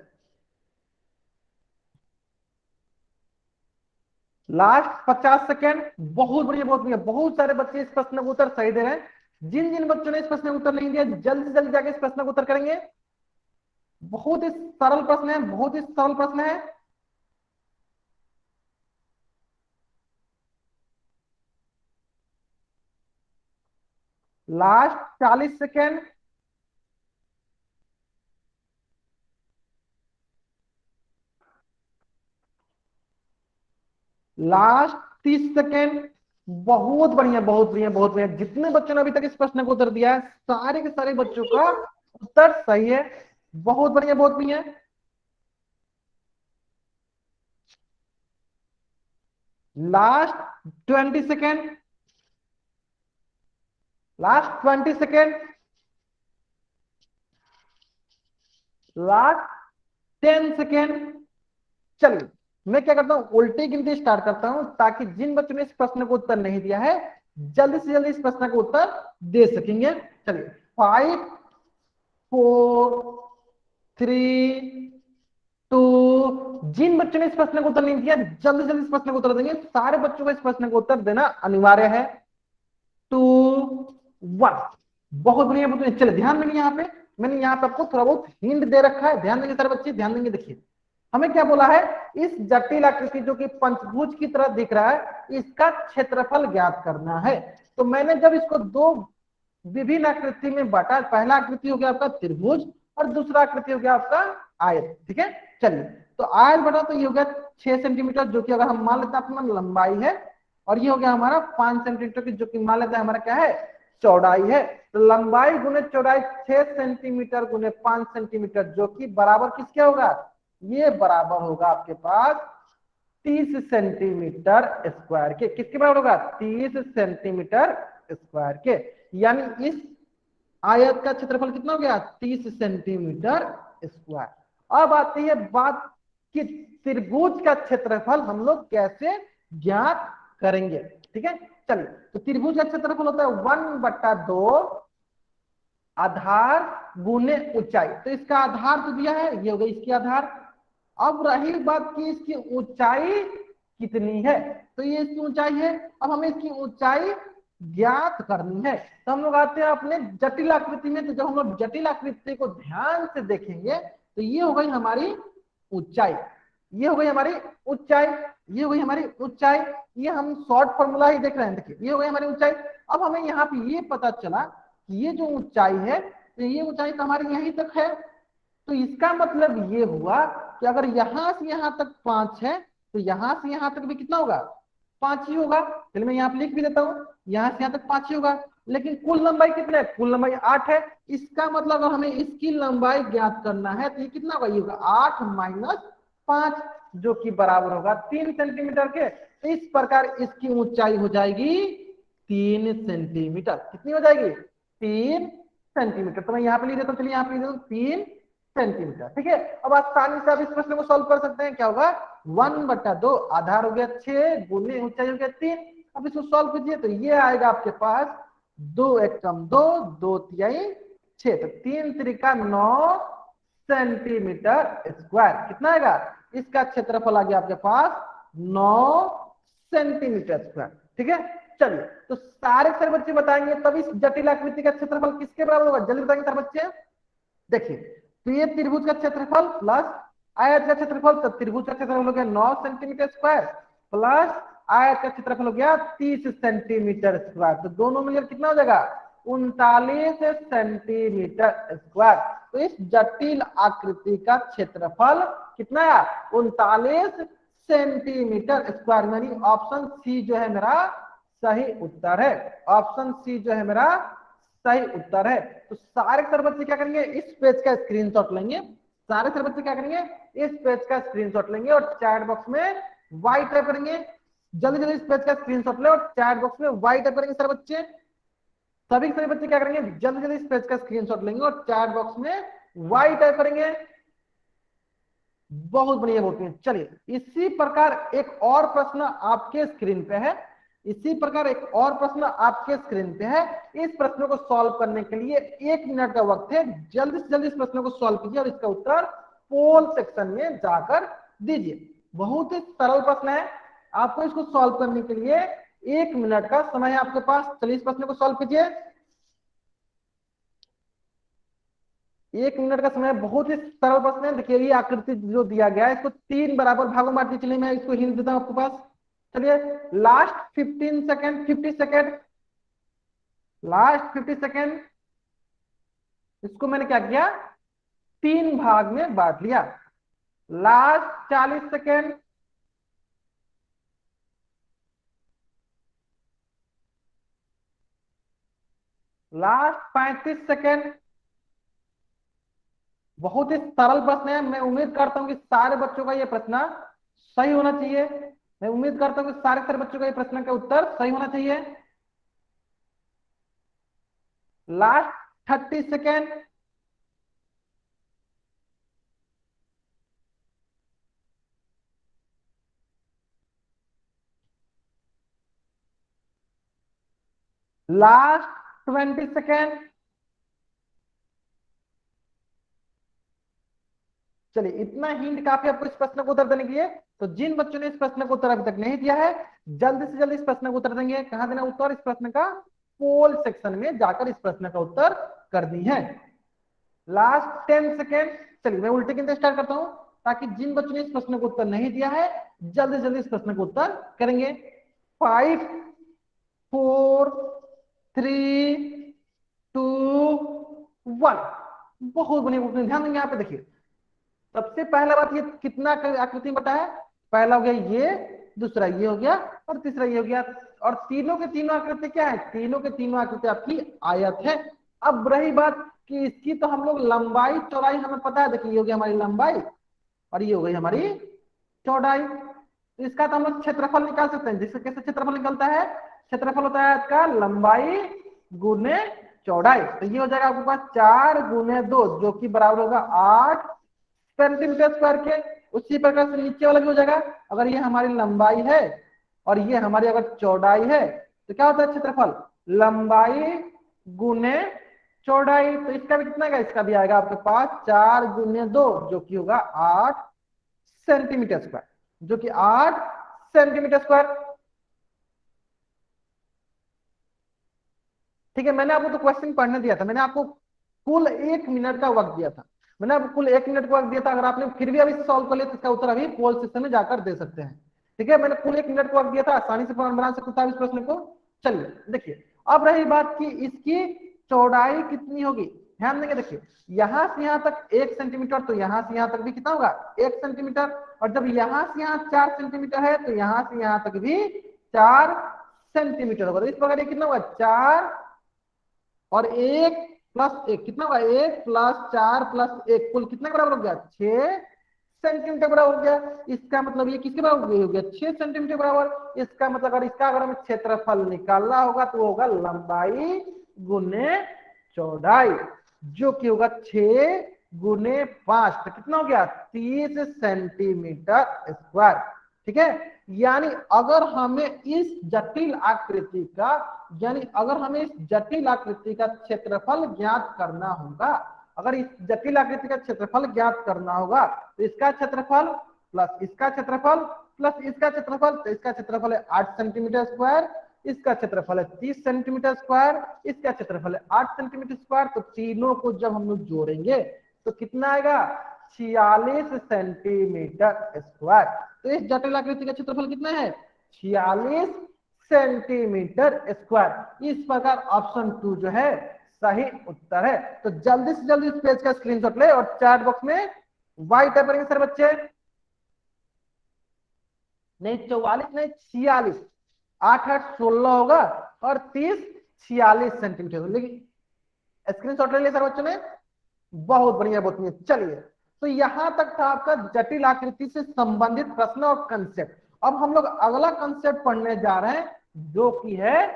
लास्ट 50 सेकेंड। बहुत बढ़िया, बहुत बढ़िया। बहुत सारे बच्चे इस प्रश्न का उत्तर सही दे रहे हैं। जिन जिन बच्चों ने इस प्रश्न का उत्तर नहीं दिया, जल्दी से जल्दी जाकर इस प्रश्न का उत्तर करेंगे। बहुत ही सरल प्रश्न है, बहुत ही सरल प्रश्न है। Last 40 second. Last 30 second. बहुत बढ़िया, बहुत बढ़िया, बहुत बढ़िया। जितने बच्चों ने अभी तक इस प्रश्न को उत्तर दिया है, सारे के सारे बच्चों का उत्तर सही है। बहुत बढ़िया, बहुत बढ़िया। Last 20 second. Last 20 second. Last 10 second. चलिए मैं क्या करता हूं, उल्टी गिनती स्टार्ट करता हूं, ताकि जिन बच्चों ने इस प्रश्न को उत्तर नहीं दिया है जल्दी से जल्दी इस प्रश्न को उत्तर दे सकेंगे। चलिए 5 4 3 2। जिन बच्चों ने इस प्रश्न को उत्तर नहीं दिया, जल्दी जल्दी इस प्रश्न को उत्तर देंगे। सारे बच्चों को इस प्रश्न को उत्तर देना अनिवार्य है। 2 1। बहुत बढ़िया, बहुत बढ़िया। चलिए ध्यान देंगे, यहाँ पे मैंने यहाँ पे आपको थोड़ा बहुत हिंट दे रखा है। ध्यान देंगे सारे बच्चे, ध्यान देंगे। देखिए हमें क्या बोला है, इस जटिल आकृति जो कि पंचभुज की तरह दिख रहा है, इसका क्षेत्रफल ज्ञात करना है। तो मैंने जब इसको 2 विभिन्न आकृति में बांटा, पहला आकृति हो गया आपका त्रिभुज और दूसरा आकृति हो गया आपका आयत। ठीक है, चलिए तो आयत बटा तो ये हो गया 6 सेंटीमीटर, जो कि अगर हम मान लेते हैं अपना लंबाई है, और ये हो गया हमारा 5 सेंटीमीटर की, जो कि मान लेते हैं हमारा क्या है, चौड़ाई है। तो लंबाई गुने चौड़ाई 6 सेंटीमीटर गुने 5 सेंटीमीटर, जो कि बराबर किसके होगा? ये बराबर होगा आपके पास 30 सेंटीमीटर स्क्वायर के। किसके बराबर होगा? 30 सेंटीमीटर स्क्वायर के। यानी इस आयत का क्षेत्रफल कितना हो गया? 30 सेंटीमीटर स्क्वायर। अब आती है बात कि त्रिभुज का क्षेत्रफल हम लोग कैसे ज्ञात करेंगे। ठीक है, चलिए तो त्रिभुज का क्षेत्रफल होता है 1/2 आधार गुने ऊंचाई। तो इसका आधार तो दिया है, ये हो गई इसकी आधार। अब रही बात कि इसकी ऊंचाई कितनी है, तो ये इसकी ऊंचाई है। अब हमें इसकी ऊंचाई ज्ञात करनी है। तो हम लोग आते हैं अपने जटिल आकृति में। तो जब हम लोग जटिल आकृति को ध्यान से देखेंगे तो ये हो गई हमारी ऊंचाई, ये हो गई हमारी ऊंचाई, ये हो गई हमारी ऊंचाई। ये हम शॉर्ट फॉर्मूला ही देख रहे हैं। देखिए ये हो गई हमारी ऊंचाई। अब हमें यहाँ पे ये पता चला कि ये जो ऊंचाई है, तो ये ऊंचाई तो हमारी यहीं तक है। तो इसका मतलब ये हुआ कि अगर यहां से यहां तक 5 है, तो यहां से यहां तक भी कितना होगा? 5 ही होगा। चलिए मैं यहाँ पे लिख भी देता हूँ, यहां से यहां तक 5 ही होगा। लेकिन कुल लंबाई कितना है? कुल लंबाई 8 है। इसका मतलब अगर हमें इसकी लंबाई ज्ञात करना है तो ये कितना होगा? ये होगा 8 - 5। जो कि बराबर होगा 3 सेंटीमीटर के। तो इस प्रकार इसकी ऊंचाई हो जाएगी 3 सेंटीमीटर। कितनी हो जाएगी? 3 सेंटीमीटर। तो मैं यहाँ पे लिख देता हूँ, चलिए यहाँ पे लिख देता हूँ 3 सेंटीमीटर। ठीक है, अब आसानी से आप इस प्रश्न को सॉल्व कर सकते हैं। क्या होगा? 1/2 आधार हो गया 6 गुने ऊंचाई हो गया 3। अब इसको सॉल्व कीजिए तो ये आएगा आपके पास 2 एक कम 2, 2 तिहाई 6, तो 3 त्रिका 9 सेंटीमीटर स्क्वायर। कितना आएगा? इसका क्षेत्रफल आ गया आपके पास 9 सेंटीमीटर स्क्वायर। ठीक है, चलिए तो सारे बच्चे बताएंगे तब इस जटिल आकृति का क्षेत्रफल किसके बराबर होगा? जल्दी बताएंगे सारे बच्चे। देखिए, तो ये त्रिभुज का क्षेत्रफल प्लस आयत का क्षेत्रफल, तो त्रिभुज का क्षेत्रफल हो गया 9 सेंटीमीटर स्क्वायर प्लस आयत का क्षेत्रफल हो गया 30 सेंटीमीटर स्क्वायर। तो दोनों मिलकर कितना हो जाएगा? 39 सेंटीमीटर स्क्वायर। तो इस जटिल आकृति का क्षेत्रफल कितना है? 39 सेंटीमीटर स्क्वायर। यानी ऑप्शन सी जो है मेरा सही उत्तर है। ऑप्शन सी जो है मेरा सही उत्तर है। तो सारे सर बच्चे क्या करेंगे? इस पेज का स्क्रीनशॉट लेंगे। सारे सर बच्चे क्या करेंगे? इस पेज का स्क्रीनशॉट लेंगे और चैट बॉक्स में वाई टाइप करेंगे। जल्दी जल्दी इस पेज का स्क्रीनशॉट ले और चैट बॉक्स में वाई टाइप करेंगे सर बच्चे। सभी बच्चे क्या करेंगे? जल्दी जल्दी इस पेज का स्क्रीनशॉट लेंगे और चैट बॉक्स में वाई टाइप करेंगे। बहुत बढ़िया बोलते हैं। चलिए इसी प्रकार एक और प्रश्न आपके स्क्रीन पे है। इसी प्रकार एक और प्रश्न आपके स्क्रीन पे है। इस प्रश्न को सॉल्व करने के लिए 1 मिनट का वक्त है। जल्दी से जल्दी इस प्रश्न को सॉल्व कीजिए और इसका उत्तर पोल सेक्शन में जाकर दीजिए। बहुत ही सरल प्रश्न है। आपको इसको सॉल्व करने के लिए 1 मिनट का समय है आपके पास। चलिए इस प्रश्न को सॉल्व कीजिए। 1 मिनट का समय। बहुत ही सरल प्रश्न है। देखिए ये आकृति जो दिया गया है इसको 3 बराबर भागों में बांट दीजिए। चलिए मैं इसको हिंट देता हूं आपके पास। चलिए last 15 second, 50 second, last 50 second इसको मैंने क्या किया? 3 भाग में बांट लिया। Last 40 second, last 35 second. बहुत ही सरल प्रश्न है। मैं उम्मीद करता हूं कि सारे बच्चों का यह प्रश्न सही होना चाहिए। मैं उम्मीद करता हूं कि सारे बच्चों का यह प्रश्न का उत्तर सही होना चाहिए। Last 30 second, last 20 second. चलिए इतना हिंट काफी आपको इस प्रश्न को उत्तर देने के लिए। तो जिन बच्चों ने इस प्रश्न को उत्तर अभी तक नहीं दिया है जल्दी से जल्दी इस प्रश्न को उत्तर देंगे। कहां देना उत्तर? इस प्रश्न का पोल सेक्शन में जाकर इस प्रश्न का उत्तर कर दी है। Last 10 second. चलिए मैं उल्टे गिनते स्टार्ट करता हूं ताकि जिन बच्चों ने इस प्रश्न को उत्तर नहीं दिया है जल्दी जल्दी इस प्रश्न को उत्तर करेंगे। 5 4 3 2 1। बहुत बढ़िया। ध्यान देंगे यहाँ पे। देखिए सबसे पहला बात, ये कितना आकृति बटा है? पहला हो गया ये, दूसरा ये हो गया और तीसरा ये हो गया। और तीनों के तीनों आकृति क्या है? तीनों के तीनों आकृति आपकी आयत है। अब रही बात कि इसकी तो हम लोग लंबाई चौड़ाई हमें पता है। देखिए ये हो गई हमारी लंबाई और ये हो गई हमारी चौड़ाई। तो इसका तो हम लोग क्षेत्रफल निकाल सकते हैं। जिससे कैसे क्षेत्रफल निकलता है? क्षेत्रफल होता है इसका लंबाई गुने चौड़ाई। तो ये हो जाएगा आपके पास 4 गुने 2 जो कि बराबर होगा 8 सेंटीमीटर स्क्वायर के। उसी प्रकार से नीचे वाला भी हो जाएगा। अगर ये हमारी लंबाई है और ये हमारी अगर चौड़ाई है तो क्या होता है क्षेत्रफल? लंबाई गुने चौड़ाई। तो इसका भी कितना आएगा? इसका भी आएगा आपके पास 4 गुने 2 जो कि होगा 8 सेंटीमीटर स्क्वायर, जो कि 8 सेंटीमीटर स्क्वायर। ठीक है, मैंने आपको तो क्वेश्चन पढ़ने दिया था। मैंने आपको कुल 1 मिनट का वक्त दिया था। मैंने आपको कुल 1 मिनट का वक्त दिया था। अगर आपने फिर भी अभी सॉल्व कर लिया तो इसका उत्तर अभी पोल सेक्शन में जाकर दे सकते हैं। ठीक है, मैंने कुल 1 मिनट का वक्त दिया था। आसानी से बना सकते था इस प्रश्न को। चलिए देखिए, अब रही बात कि इसकी चौड़ाई कितनी होगी। ध्यान देंगे। देखिए यहां से यहां तक 1 सेंटीमीटर, तो यहां से यहां तक भी कितना होगा? 1 सेंटीमीटर। और जब यहां से यहां 4 सेंटीमीटर है तो यहां से यहां तक भी 4 सेंटीमीटर होगा। तो इस प्रकार ये कितना होगा? 4 और 1 प्लस 1 कितना होगा? 1 प्लस 4 प्लस 1 कुल कितना बराबर हो गया? 6 सेंटीमीटर बराबर हो गया। इसका मतलब ये किसके बराबर हो गया 6 सेंटीमीटर बराबर। इसका मतलब अगर इसका अगर हमें क्षेत्रफल निकालना होगा तो होगा लंबाई गुने चौड़ाई, जो कि होगा 6 गुने 5, तो कितना हो गया 30 सेंटीमीटर स्क्वायर। ठीक है, यानी अगर हमें इस जटिल आकृति का क्षेत्रफल ज्ञात करना होगा, अगर इस जटिल आकृति का क्षेत्रफल ज्ञात करना होगा तो इसका क्षेत्रफल प्लस इसका क्षेत्रफल प्लस इसका क्षेत्रफल, तो इसका क्षेत्रफल है 8 सेंटीमीटर स्क्वायर, इसका क्षेत्रफल है 30 सेंटीमीटर स्क्वायर, इसका क्षेत्रफल है 8 सेंटीमीटर स्क्वायर। तो तीनों को जब हम लोग जोड़ेंगे तो कितना आएगा 46 सेंटीमीटर स्क्वायर। तो इस जटिल आकृति का क्षेत्रफल कितना है 46 सेंटीमीटर स्क्वायर। इस प्रकार ऑप्शन 2 जो है सही उत्तर है। तो जल्दी से जल्दी इस पेज का स्क्रीनशॉट ले और चैट बॉक्स में वाई टाइप करेंगे सर बच्चे। नहीं 44 नहीं 46, 8 8 16 होगा और 30 46 सेंटीमीटर। लेकिन स्क्रीनशॉट ले लिया सर बच्चों ने, बहुत बढ़िया बहुत बढ़िया। चलिए, तो यहां तक था आपका जटिल आकृति से संबंधित प्रश्न और कंसेप्ट। अब हम लोग अगला कंसेप्ट पढ़ने जा रहे हैं जो कि है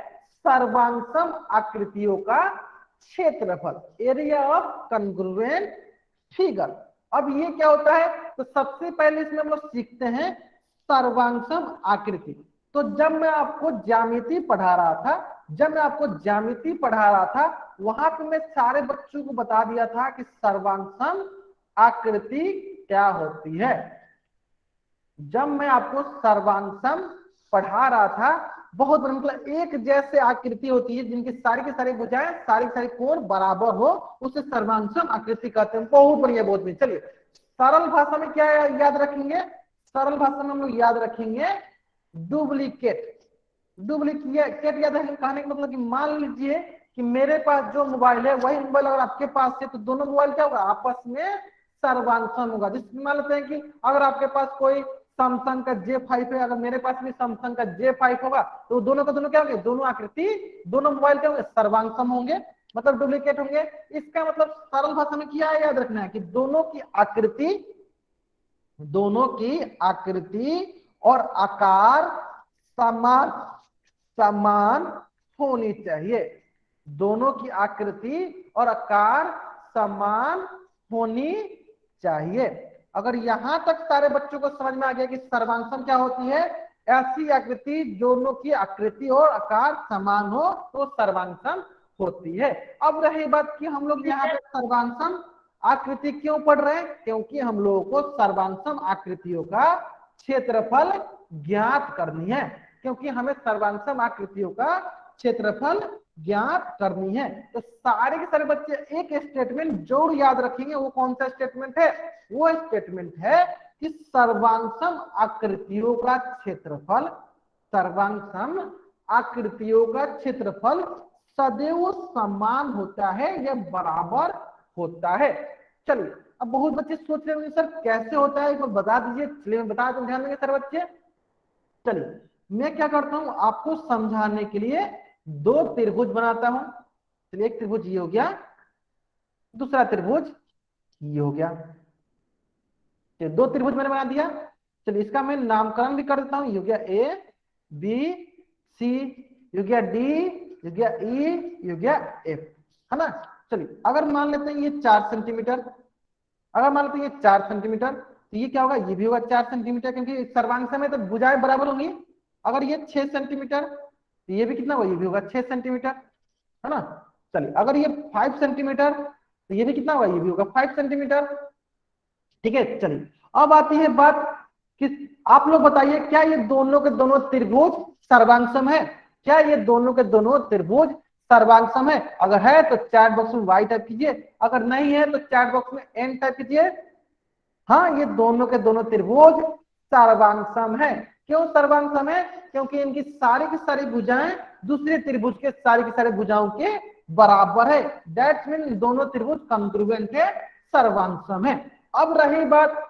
सर्वांगसम आकृतियों का क्षेत्रफल, एरिया ऑफ कॉन्ग्रुएंट फिगर। अब ये क्या होता है, तो सबसे पहले इसमें हम लोग सीखते हैं सर्वांगसम आकृति। तो जब मैं आपको ज्यामिति पढ़ा रहा था वहां पे मैं सारे बच्चों को बता दिया था कि सर्वांगसम आकृति क्या होती है। जब मैं आपको सर्वांगसम पढ़ा रहा था, बहुत बड़ा मतलब एक जैसे आकृति होती है जिनकी सारी की सारी भुजाएं सारी की सारी कोण बराबर हो, उसे सर्वांगसम आकृति कहते हैं। बहुत बढ़िया बहुत बढ़िया। चलिए, सरल भाषा में क्या याद रखेंगे, सरल भाषा में हम लोग याद रखेंगे डुप्लीकेट। डुप्लीकेट याद रखेंगे कहने का मतलब कि मान लीजिए कि मेरे पास जो मोबाइल है वही मोबाइल अगर आपके पास है तो दोनों मोबाइल क्या होगा आपस में सर्वांगसम होगा। जिसमें मान लेते हैं कि अगर आपके पास कोई सैमसंग का J5 है, अगर मेरे पास भी सैमसंग का J5 होगा तो दोनों का दोनों क्या होंगे, दोनों आकृति दोनों मोबाइल क्या होंगे सर्वांगसम होंगे, मतलब डुप्लीकेट होंगे। इसका मतलब सरल भाषा में क्या याद रखना है कि दोनों की आकृति और आकार समान होनी चाहिए। दोनों की आकृति और आकार समान होनी चाहिए। अगर यहां तक सारे बच्चों को समझ में आ गया कि सर्वांगसम क्या होती है, ऐसी आकृति दोनों की आकृति और आकार समान हो तो सर्वांगसम होती है। अब रही बात कि हम लोग यहाँ पे सर्वांगसम आकृति क्यों पढ़ रहे हैं, क्योंकि हम लोगों को सर्वांगसम आकृतियों का क्षेत्रफल ज्ञात करनी है, क्योंकि हमें सर्वांगसम आकृतियों का क्षेत्रफल ज्ञात करनी है। तो सारे के सारे बच्चे एक स्टेटमेंट जरूर याद रखेंगे। वो कौन सा स्टेटमेंट है, वो स्टेटमेंट है कि सर्वांगसम आकृतियों का क्षेत्रफल सदैव समान होता है या बराबर होता है। चलिए, अब बहुत बच्चे सोच रहे होंगे सर कैसे होता है, एक बार बता दीजिए। चलिए मैं बता दूं, ध्यान देंगे सर बच्चे। चलिए, मैं क्या करता हूं आपको समझाने के लिए दो त्रिभुज बनाता हूं। चलिए, एक त्रिभुज ये हो गया, दूसरा त्रिभुज ये हो गया। चलिए, दो त्रिभुज मैंने बना दिया। चलिए, इसका मैं नामकरण भी कर देता हूं। ये हो गया A B C, ये हो गया D, ये हो गया E, ये हो गया F, है ना। चलिए, अगर मान लेते हैं ये 4 सेंटीमीटर, अगर मान लेते हैं ये 4 सेंटीमीटर तो ये क्या होगा, ये भी होगा 4 सेंटीमीटर, क्योंकि सर्वांगसम है तो भुजाएं बराबर होंगी। अगर ये 6 सेंटीमीटर तो ये भी कितना होगा, ये भी होगा 6 सेंटीमीटर, है ना। चलिए, अगर ये 5 सेंटीमीटर तो ये भी कितना होगा, ये भी होगा 5 सेंटीमीटर। ठीक है, चलिए अब आती है बात कि आप लोग बताइए क्या ये दोनों के दोनों त्रिभुज सर्वांगसम है, क्या ये दोनों के दोनों त्रिभुज सर्वांगसम है। अगर है तो चैट बॉक्स में वाई टाइप कीजिए, अगर नहीं है तो चैट बॉक्स में एन टाइप कीजिए। हाँ, ये दोनों के दोनों त्रिभुज सर्वांगसम है। क्यों सर्वांगसम है, क्योंकि इनकी सारी की सारी भुजाएं दूसरे त्रिभुज के सारी की सारी भुजाओं के बराबर है। दैट्स मीन दोनों त्रिभुज कॉन्ग्रुएंट है, सर्वांगसम है। अब रही बात,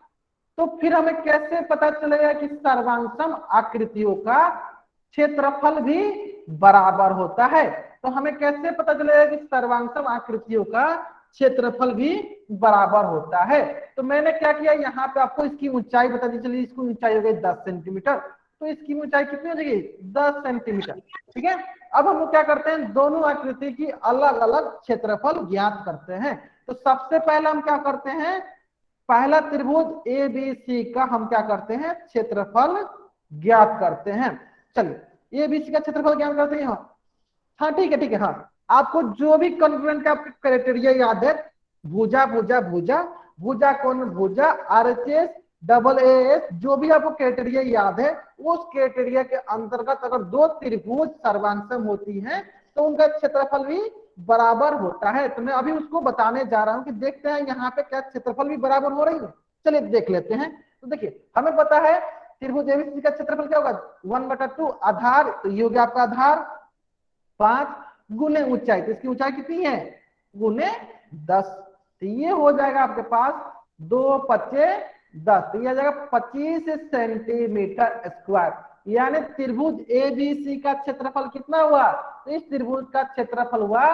तो फिर हमें कैसे पता चलेगा कि सर्वांगसम आकृतियों का क्षेत्रफल भी बराबर होता है। तो हमें कैसे पता चलेगा कि सर्वांगसम आकृतियों का क्षेत्रफल भी बराबर होता है। तो मैंने क्या किया, यहाँ पे आपको इसकी ऊंचाई बता दी। चलिए इसकी ऊंचाई हो गई 10 सेंटीमीटर, तो इसकी ऊंचाई कितनी हो जाएगी 10 सेंटीमीटर। ठीक है, अब हम लोग क्या करते हैं, दोनों आकृति की अलग अलग क्षेत्रफल ज्ञात करते हैं। तो सबसे पहले हम क्या करते हैं, पहला त्रिभुज ए बी सी का हम क्या करते हैं, क्षेत्रफल ज्ञात करते हैं। चलिए ए बी सी का क्षेत्रफल ज्ञात करते हैं। हाँ ठीक है ठीक है, हाँ आपको जो भी कॉन्ग्रुएंट का क्राइटेरिया याद है, भुजा भुजा भुजा, भुजा कोण भुजा, आरएचएस, डबल एएस, जो भी आपको क्राइटेरिया याद है, उस क्राइटेरिया के अंतर्गत अगर दो त्रिभुज सर्वांसम होती हैं तो उनका क्षेत्रफल भी बराबर होता है। तो मैं अभी उसको बताने जा रहा हूं कि देखते हैं यहाँ पे क्या क्षेत्रफल भी बराबर हो रही है। चलिए देख लेते हैं। तो देखिए हमें पता है त्रिभुज एबीसी का क्षेत्रफल क्या होगा, 1/2 आधार, तो ये हो गया आपका आधार 5 गुने ऊंचाई, तो इसकी ऊंचाई कितनी है गुने 10, तो ये हो जाएगा आपके पास 2 पच्चे 10, तो ये आ जाएगा 25 सेंटीमीटर स्क्वायर। यानी त्रिभुज एबीसी का क्षेत्रफल कितना हुआ, तो इस त्रिभुज का क्षेत्रफल हुआ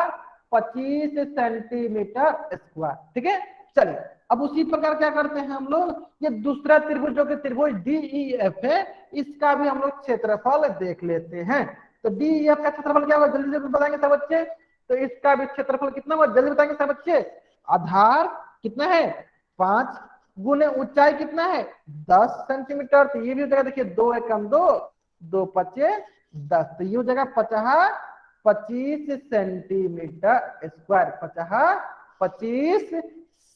25 सेंटीमीटर स्क्वायर। ठीक है, चलिए अब उसी प्रकार क्या करते हैं हम लोग, ये दूसरा त्रिभुज जो कि त्रिभुज डीईएफ है, इसका भी हम लोग क्षेत्रफल देख लेते हैं। तो डीईएफ का क्षेत्रफल क्या होगा, जल्दी जल्दी बताएंगे सब बच्चे। तो इसका भी क्षेत्रफल कितना होगा, जल्दी बताएंगे सब बच्चे। आधार कितना है 5 गुने ऊंचाई कितना है 10 सेंटीमीटर, तो ये भी हो जाएगा, देखिए 2 एकम 2, 2 पच्चे 10, तो ये हो जाएगा 25 सेंटीमीटर स्क्वायर, 25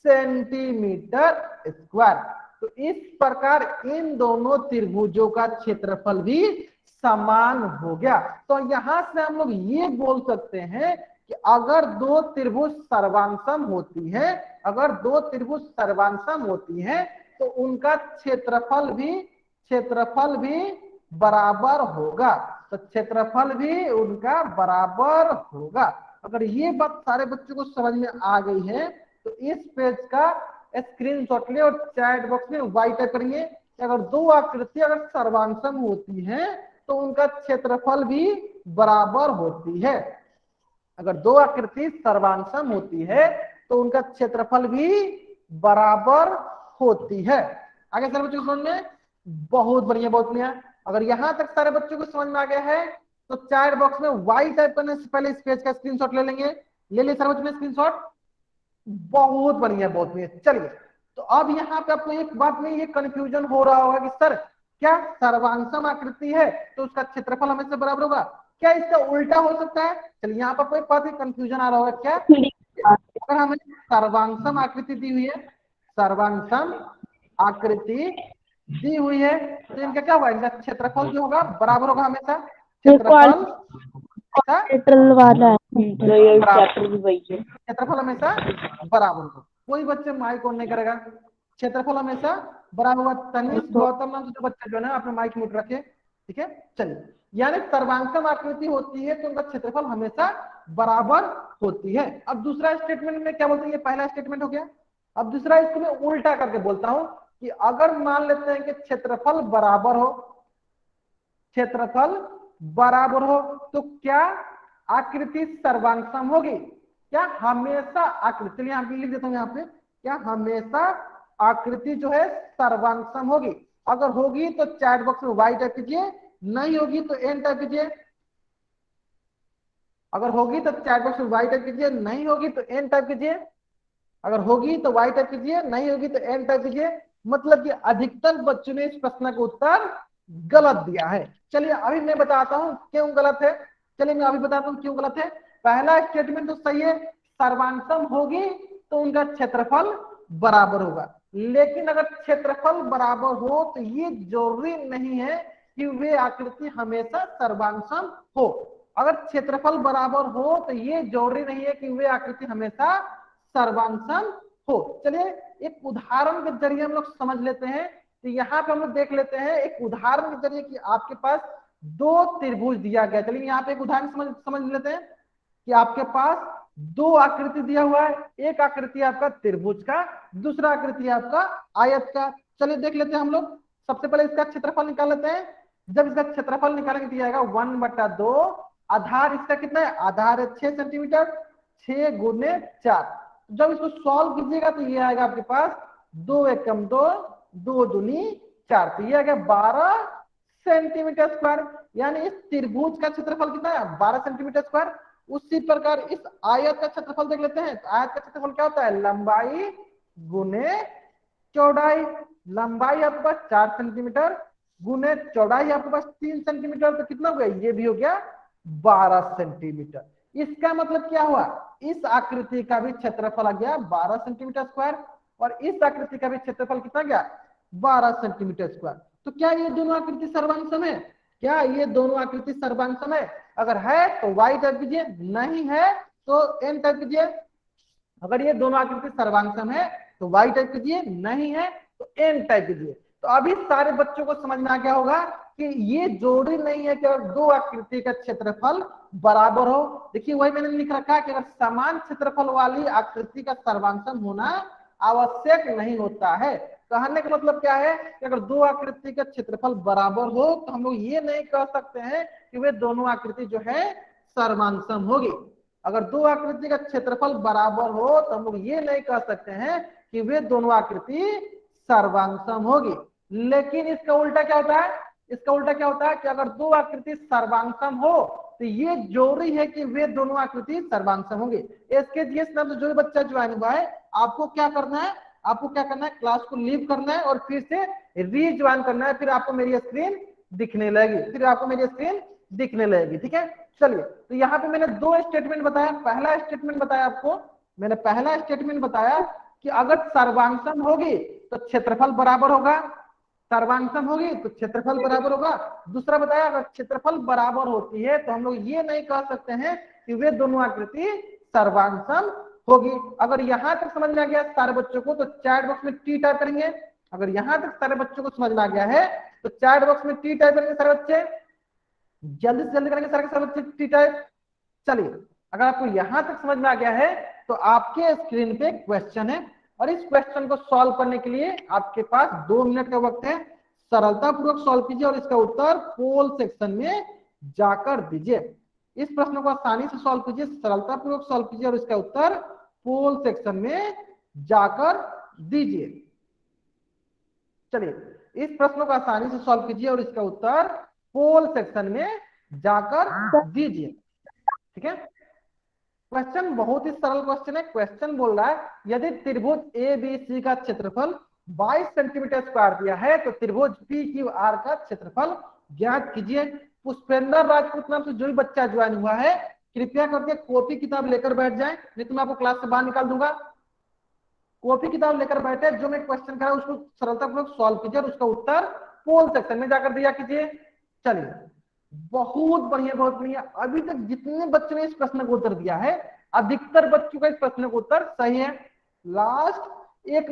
सेंटीमीटर स्क्वायर। तो इस प्रकार इन दोनों त्रिभुजों का क्षेत्रफल भी समान हो गया। तो यहां से हम लोग ये बोल सकते हैं कि अगर दो त्रिभुज सर्वांसम होती है, अगर दो त्रिभुज सर्वांसम होती है तो उनका क्षेत्रफल भी बराबर होगा, तो क्षेत्रफल भी उनका बराबर होगा। अगर ये बात सारे बच्चों को समझ में आ गई है तो इस पेज का स्क्रीनशॉट ले और चैट बॉक्स में वाई टाइप करेंगे। अगर दो आकृति अगर सर्वांसम होती हैं तो उनका क्षेत्रफल भी बराबर होती है। अगर दो आकृति सर्वांसम होती है तो उनका क्षेत्रफल भी बराबर होती है। आगे सारे बच्चों को समझ में, बहुत बढ़िया बहुत बढ़िया। अगर यहां तक सारे बच्चों को समझ में आ गया है तो चैट बॉक्स में वाई टाइप करने से पहले इस पेज का स्क्रीनशॉट ले लेंगे। ले लिए सारे बच्चों ने स्क्रीनशॉट, बहुत बढ़िया बहुत बढ़िया। चलिए तो अब यहाँ पे आपको एक बात में ये कंफ्यूजन हो रहा होगा कि सर क्या सर्वांसम आकृति है तो उसका क्षेत्रफल हमेशा बराबर होगा, क्या इसका उल्टा हो सकता है। चलिए यहाँ पर कोई बात कंफ्यूजन आ रहा होगा क्या, अगर हमें सर्वांसम आकृति दी हुई है, सर्वांसम आकृति दी हुई है तो इनका क्या होगा, इनका क्षेत्रफल जो होगा बराबर होगा हमेशा, क्षेत्रफल क्षेत्रफल हमेशा बराबर होगा। कोई बच्चे माइक ऑन नहीं करेगा, क्षेत्रफल हमेशा बराबर होगा। तनिष्क गौतम नाम से जो बच्चे जो है ना अपने माइक म्यूट रखे, ठीक है। चलिए यानी सर्वांसम आकृति होती है तो उनका क्षेत्रफल हमेशा बराबर होती है। अब दूसरा स्टेटमेंट में क्या बोलते हैं, ये पहला स्टेटमेंट हो गया। अब दूसरा इसको मैं उल्टा करके बोलता हूं कि अगर मान लेते हैं कि क्षेत्रफल बराबर हो, क्षेत्रफल बराबर हो तो क्या आकृति सर्वांसम होगी, क्या हमेशा आकृति, चलिए यहाँ पे लिख देता हूं, यहाँ पे क्या हमेशा आकृति जो है सर्वांसम होगी। अगर होगी तो चैट बॉक्स में वाई टाइप कीजिए, नहीं होगी तो एन टाइप कीजिए। अगर होगी तो चैट बॉक्स में वाई टाइप कीजिए, नहीं होगी तो एन टाइप कीजिए। अगर होगी तो वाई टाइप कीजिए, नहीं होगी तो एन टाइप कीजिए। मतलब कि अधिकतर बच्चों ने इस प्रश्न का उत्तर गलत दिया है। चलिए अभी मैं बताता हूं क्यों गलत है, चलिए मैं अभी बताता हूं क्यों गलत है। पहला स्टेटमेंट तो सही है, सर्वांसम होगी तो उनका क्षेत्रफल बराबर होगा, लेकिन अगर क्षेत्रफल बराबर हो तो ये जरूरी नहीं है कि वे आकृति हमेशा सर्वांसम हो। अगर क्षेत्रफल बराबर हो तो ये जरूरी नहीं है कि वे आकृति हमेशा सर्वांसम हो। चलिए एक उदाहरण के जरिए हम लोग समझ लेते हैं। तो यहाँ पे हम लोग देख लेते हैं एक उदाहरण के जरिए कि आपके पास दो त्रिभुज दिया गया। चलिए यहाँ पे एक उदाहरण समझ लेते हैं कि आपके पास दो आकृति दिया हुआ है, एक आकृति आपका त्रिभुज का, दूसरा आकृति आपका आयत का। चलिए देख लेते हैं हम लोग। सबसे पहले इसका क्षेत्रफल निकाल लेते हैं। जब इसका क्षेत्रफल निकालेंगे दिया जाएगा 1/2, आधार इसका कितना है, आधार है 6 सेंटीमीटर, 6 गुने 4, जब इसको सॉल्व कीजिएगा तो ये आएगा आपके पास 2 एकम 2, 2 दूनी 4, तो ये आ गया 12 सेंटीमीटर स्क्वायर। यानी इस त्रिभुज का क्षेत्रफल कितना है? 12 सेंटीमीटर स्क्वायर। उसी प्रकार इस आयत का क्षेत्रफल देख लेते हैं। तो आयत का क्षेत्रफल क्या होता है? लंबाई गुने चौड़ाई। लंबाई आपके पास 4 सेंटीमीटर गुने चौड़ाई आपके पास 3 सेंटीमीटर, तो कितना हो गया? ये भी हो गया 12 सेंटीमीटर। इसका मतलब क्या हुआ? इस आकृति का भी क्षेत्रफल आ गया 12 सेंटीमीटर स्क्वायर और इस आकृति का भी क्षेत्रफल कितना गया? 12 सेंटीमीटर स्क्वायर। तो क्या ये दोनों आकृति सर्वांगसम है? क्या ये दोनों आकृति सर्वांगसम है? अगर है तो y टाइप कीजिए, नहीं है तो n टाइप कीजिए। अगर ये दोनों आकृति सर्वांगसम है तो y टाइप कीजिए, नहीं है तो n टाइप कीजिए। तो अभी सारे बच्चों को समझ में आ गया होगा कि ये जोड़ी नहीं है कि अगर दो आकृति का क्षेत्रफल बराबर हो। देखिए वही मैंने लिख रखा है कि अगर समान क्षेत्रफल वाली आकृति का सर्वांगसम होना आवश्यक नहीं होता है। कहने का मतलब क्या है कि अगर दो आकृति का क्षेत्रफल बराबर हो तो हम लोग ये नहीं कह सकते हैं कि वे दोनों आकृति जो है सर्वांगसम होगी। अगर दो आकृति का क्षेत्रफल बराबर हो तो हम लोग ये नहीं कह सकते हैं कि वे दोनों आकृति सर्वांगसम होगी। लेकिन इसका उल्टा क्या होता है? इसका उल्टा क्या होता है कि अगर दो आकृति सर्वांगसम हो तो ये जरूरी है कि वे दोनों आकृति सर्वांगसम होंगे। एसकेजीएस नाम से जो भी बच्चा ज्वाइन हुआ है, आपको क्या करना है? आपको क्या करना है? क्लास को लीव करना है और फिर से रीज्वाइन करना है। फिर आपको मेरी स्क्रीन दिखने लगेगी, ठीक है। चलिए, तो यहाँ पे मैंने दो स्टेटमेंट बताया। पहला स्टेटमेंट बताया आपको, मैंने पहला स्टेटमेंट बताया कि अगर सर्वांगसम होगी तो क्षेत्रफल बराबर होगा। सर्वांगसम होगी तो क्षेत्रफल बराबर होगा। दूसरा बताया अगर क्षेत्रफल बराबर होती है तो हम लोग ये नहीं कह सकते हैं कि वे दोनों आकृति सर्वांगसम होगी। अगर यहां तक समझ में आ गया सारे बच्चों को तो चैट बॉक्स में टी टाइप करेंगे। अगर यहां तक सारे बच्चों को समझ में आ गया है तो चैट बॉक्स में टी टाइप करेंगे सारे बच्चे, जल्दी से जल्दी करेंगे सारे बच्चे टी टाइप। चलिए, अगर आपको यहां तक समझ में आ गया है तो आपके स्क्रीन पे क्वेश्चन है और इस क्वेश्चन को सॉल्व करने के लिए आपके पास 2 मिनट का वक्त है। सरलता पूर्वक सॉल्व कीजिए और इसका उत्तर पोल सेक्शन में जाकर दीजिए। इस प्रश्न को आसानी से सॉल्व कीजिए, सरलता पूर्वक सॉल्व कीजिए और इसका उत्तर पोल सेक्शन में जाकर दीजिए। चलिए, इस प्रश्न को आसानी से सॉल्व कीजिए और इसका उत्तर पोल सेक्शन में जाकर दीजिए, ठीक है। क्वेश्चन बहुत ही सरल क्वेश्चन है। क्वेश्चन बोल रहा है यदि त्रिभुज एबीसी का क्षेत्रफल 22 सेंटीमीटर स्क्वायर दिया है तो त्रिभुज पीक्यूआर का क्षेत्रफल ज्ञात कीजिए। पुष्पेंद्र राजपूत नाम से जो भी बच्चा ज्वाइन हुआ है कृपया करके कॉपी किताब लेकर बैठ जाए, नहीं तो मैं आपको क्लास से बाहर निकाल दूंगा। कॉपी किताब लेकर बैठे, जो मैं क्वेश्चन करा उसको सरलतापूर्वक सॉल्व कीजिए और उसका उत्तर पोल सेक्शन में जाकर दिया कीजिए। चलिए, बहुत बढ़िया, बहुत बढ़िया। अभी तक जितने बच्चों ने इस प्रश्न को उत्तर दिया है अधिकतर बच्चों का इस प्रश्न का उत्तर सही है। लास्ट एक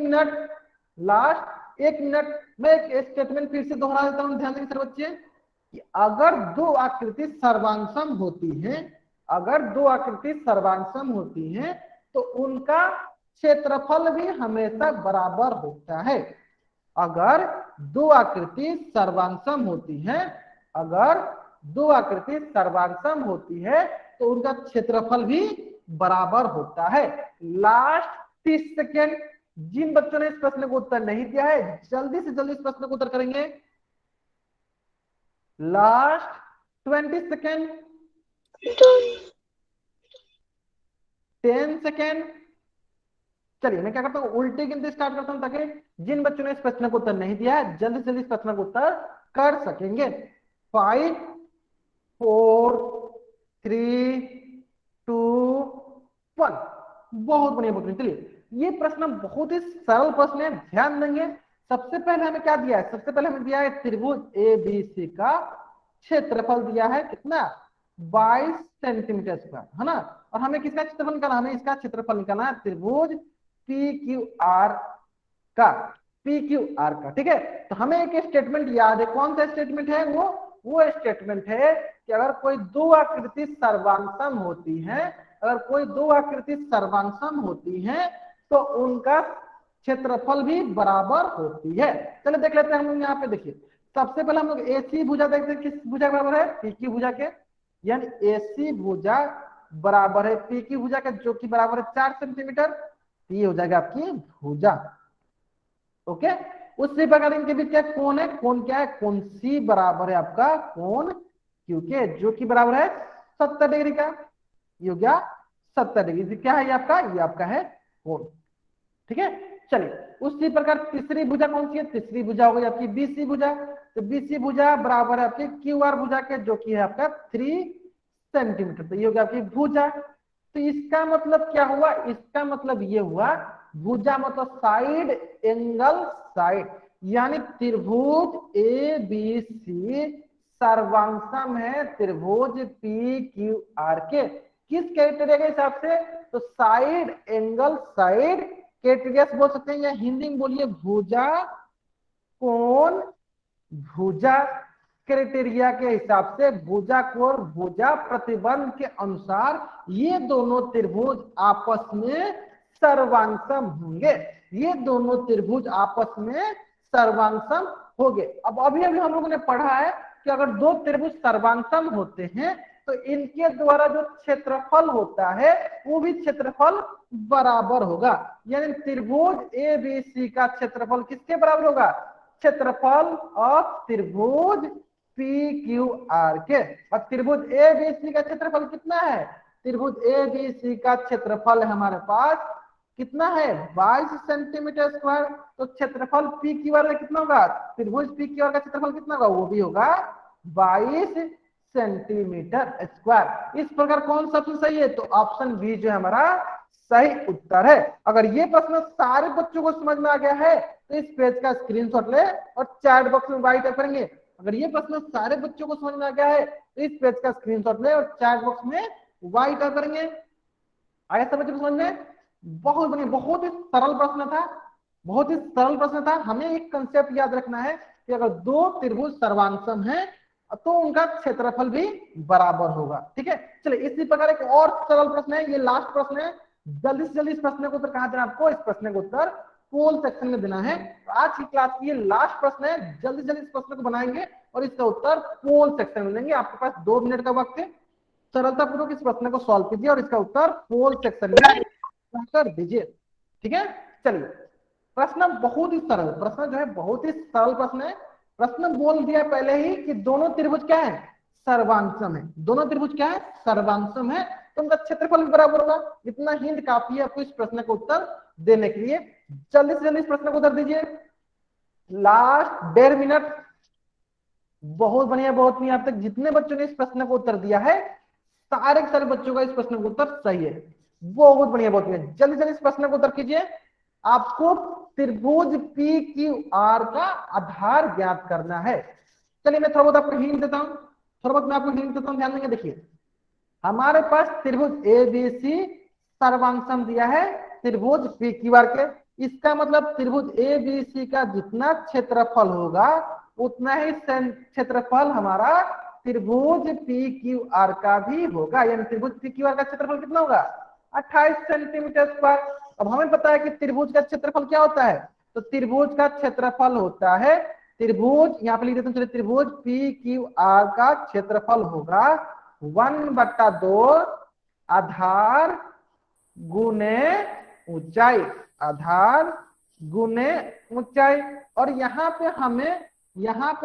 मिनट मैं एक स्टेटमेंट फिर से दोहरा देता हूं, ध्यान देंगे सर बच्चे कि अगर दो आकृति सर्वांगसम होती हैं तो उनका क्षेत्रफल भी हमेशा बराबर होता है। अगर दो आकृति सर्वांगसम होती है तो उनका क्षेत्रफल भी बराबर होता है। लास्ट 30 सेकेंड, जिन बच्चों ने इस प्रश्न को उत्तर नहीं दिया है जल्दी से जल्दी इस प्रश्न को उत्तर करेंगे। Last 20 second, 10 second. चलिए, मैं क्या करता हूँ उल्टे गिनती स्टार्ट करता हूं ताकि जिन बच्चों ने इस प्रश्न को उत्तर नहीं दिया है जल्दी से जल्दी इस प्रश्न को उत्तर कर सकेंगे। 5 4 3 2 1। बहुत बढ़िया, बहुत बढ़िया। चलिए, ये प्रश्न बहुत ही सरल प्रश्न है, ध्यान देंगे। सबसे पहले हमें क्या दिया है? सबसे पहले हमें दिया है त्रिभुज एबीसी का क्षेत्रफल दिया है कितना? 22 सेंटीमीटर स्क्वायर, है ना। और हमें किसका क्षेत्रफल निकालना? हमें इसका क्षेत्रफल निकालना है त्रिभुज पीक्यूआर का, ठीक है। तो हमें एक स्टेटमेंट याद है, कौन सा स्टेटमेंट है? वो स्टेटमेंट है कि अगर कोई दो आकृति सर्वांगसम होती हैं तो उनका क्षेत्रफल भी बराबर होती है। चलिए देख लेते हैं हम लोग यहाँ पे। देखिए, सबसे पहले हम लोग एसी भुजा देखते हैं, किस भुजा के बराबर है? पीक्यू भुजा के। यानी एसी भुजा बराबर है पीक्यू भुजा के, जो कि बराबर है 4 सेंटीमीटर। तो ये हो जाएगा आपकी भुजा। ओके, उसी प्रकार इनके बीच क्या कोण है, कोण क्या है, कोण सी बराबर है आपका कोण क्यू के, जो कि बराबर है 70 डिग्री का। ये हो गया 70 डिग्री। क्या है ये आपका, ये आपका है कोण। ठीक है, चलिए उसी प्रकार तीसरी भुजा कौन सी है, तीसरी भुजा हो गई आपकी बीसी भुजा। तो बीसी भुजा बराबर है आपकी क्यू आर भुजा के, जो कि है आपका 3 सेंटीमीटर। तो ये हो गया आपकी भुजा। तो इसका मतलब क्या हुआ, इसका मतलब ये हुआ भुजा मतलब साइड एंगल साइड, यानी त्रिभुज ए बी सी सर्वांशम है त्रिभुज पी क्यू आर के। किस क्राइटेरिया के हिसाब से, तो साइड एंगल साइड क्राइटेरिया बोल सकते हैं, या हिंदी में बोलिए भुजा कोण भुजा क्राइटेरिया के हिसाब से, भुजा कोण भुजा प्रतिबंध के अनुसार ये दोनों त्रिभुज आपस में सर्वांशम होंगे। ये दोनों त्रिभुज आपस में सर्वांशम होंगे। अब अभी अभी हम लोगों ने पढ़ा है कि अगर दो त्रिभुज सर्वांशम होते हैं तो इनके द्वारा जो क्षेत्रफल होता है वो भी क्षेत्रफल बराबर होगा। यानी त्रिभुज ए बी सी का क्षेत्रफल किसके बराबर होगा, क्षेत्रफल ऑफ त्रिभुज पी क्यू आर के। और त्रिभुज ए बी सी का क्षेत्रफल कितना है, त्रिभुज ए बी सी का क्षेत्रफल हमारे पास कितना है 22 सेंटीमीटर स्क्वायर। तो क्षेत्रफल पी क्यू आर का कितना होगा, त्रिभुज पी क्यू आर का क्षेत्रफल कितना होगा, वो भी होगा 22 सेंटीमीटर स्क्वायर। इस प्रकार कौन सा ऑप्शन सही है, तो ऑप्शन बी जो है हमारा सही उत्तर है। अगर ये प्रश्न सारे बच्चों को समझ में आ गया है तो इस पेज का स्क्रीनशॉट ले और चैट बॉक्स में राइट करेंगे। अगर ये प्रश्न सारे बच्चों को समझ में आ गया है तो इस पेज का स्क्रीनशॉट ले और चैट बॉक्स में राइट करेंगे। आया सब बच्चों को समझ में, बहुत बढ़िया, बहुत ही सरल प्रश्न था, बहुत ही सरल प्रश्न था। हमें एक कंसेप्ट याद रखना है कि अगर दो त्रिभुज सर्वांशम है तो उनका क्षेत्रफल भी बराबर होगा। ठीक है, चलिए इसी प्रकार एक और सरल प्रश्न है, ये लास्ट प्रश्न है। जल्दी से जल्दी इस प्रश्न को उत्तर कहां देना आपको, इस प्रश्न को उत्तर पोल सेक्शन में देना है। तो आज की क्लास की ये लास्ट प्रश्न है, जल्दी जल्दी इस प्रश्न को बनाएंगे और इसका उत्तर पोल सेक्शन में देंगे। आपके पास 2 मिनट का वक्त है, सरलता पूर्वक इस प्रश्न को सॉल्व कीजिए और इसका उत्तर पोल सेक्शन में कर दीजिए। ठीक है, चलिए प्रश्न बहुत ही सरल, प्रश्न जो है बहुत ही सरल प्रश्न है। प्रश्न बोल दिया पहले ही कि दोनों त्रिभुज क्या है, सर्वांशम है। दोनों त्रिभुज क्या है, सर्वांशम है, तो उनका क्षेत्रफल बराबर होगा। इतना हिंट काफी है आपको इस प्रश्न का उत्तर देने के लिए। जल्दी से जल्दी इस प्रश्न को उत्तर दीजिए, लास्ट 1.5 मिनट। बहुत बढ़िया, बहुत बढ़िया। अब तक जितने बच्चों ने इस प्रश्न को उत्तर दिया है सारे के सारे बच्चों का इस प्रश्न का उत्तर सही है। बहुत बढ़िया, बहुत बढ़िया। जल्दी जल्दी इस प्रश्न को उत्तर कीजिए। आपको त्रिभुज पी क्यू आर का आधार ज्ञात करना है। चलिए मैं थोड़ा बहुत आपको हिंट देता हूं, थोड़ा बहुत मैं आपको हिंट देता हूं, ध्यान देंगे। देखिए हमारे पास त्रिभुज ए बी सी सर्वांशम दिया है त्रिभुज पी क्यू आर के। इसका मतलब त्रिभुज ए बी सी का जितना क्षेत्रफल होगा उतना ही क्षेत्रफल हमारा त्रिभुज पी क्यू आर का भी होगा। यानी त्रिभुज पी क्यू आर का क्षेत्रफल कितना होगा, 28 सेंटीमीटर स्क्वायर। अब हमें पता है कि त्रिभुज का क्षेत्रफल क्या होता है, तो त्रिभुज का क्षेत्रफल होता है, त्रिभुज यहाँ पे लिख देते हैं, त्रिभुज पी क्यू आर का क्षेत्रफल होगा 1/2 आधार गुने ऊंचाई, आधार गुने ऊंचाई। और यहाँ पे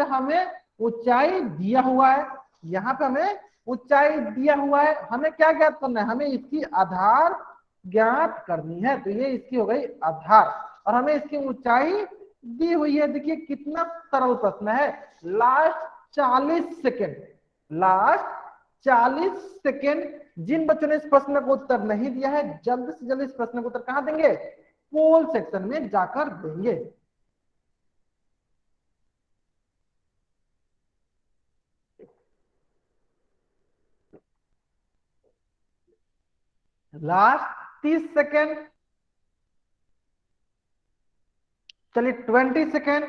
हमें ऊंचाई दिया हुआ है, यहाँ पे हमें ऊंचाई दिया हुआ है। हमें क्या ज्ञात करना है, हमें इसकी आधार ज्ञात करनी है। तो ये इसकी हो गई आधार और हमें इसकी ऊंचाई दी हुई है। देखिए कितना सरल प्रश्न है। लास्ट 40 सेकेंड जिन बच्चों ने इस प्रश्न को उत्तर नहीं दिया है जल्दी से जल्दी इस प्रश्न को उत्तर कहां देंगे, पोल सेक्शन में जाकर देंगे। लास्ट 30 सेकेंड, चलिए 20 सेकेंड।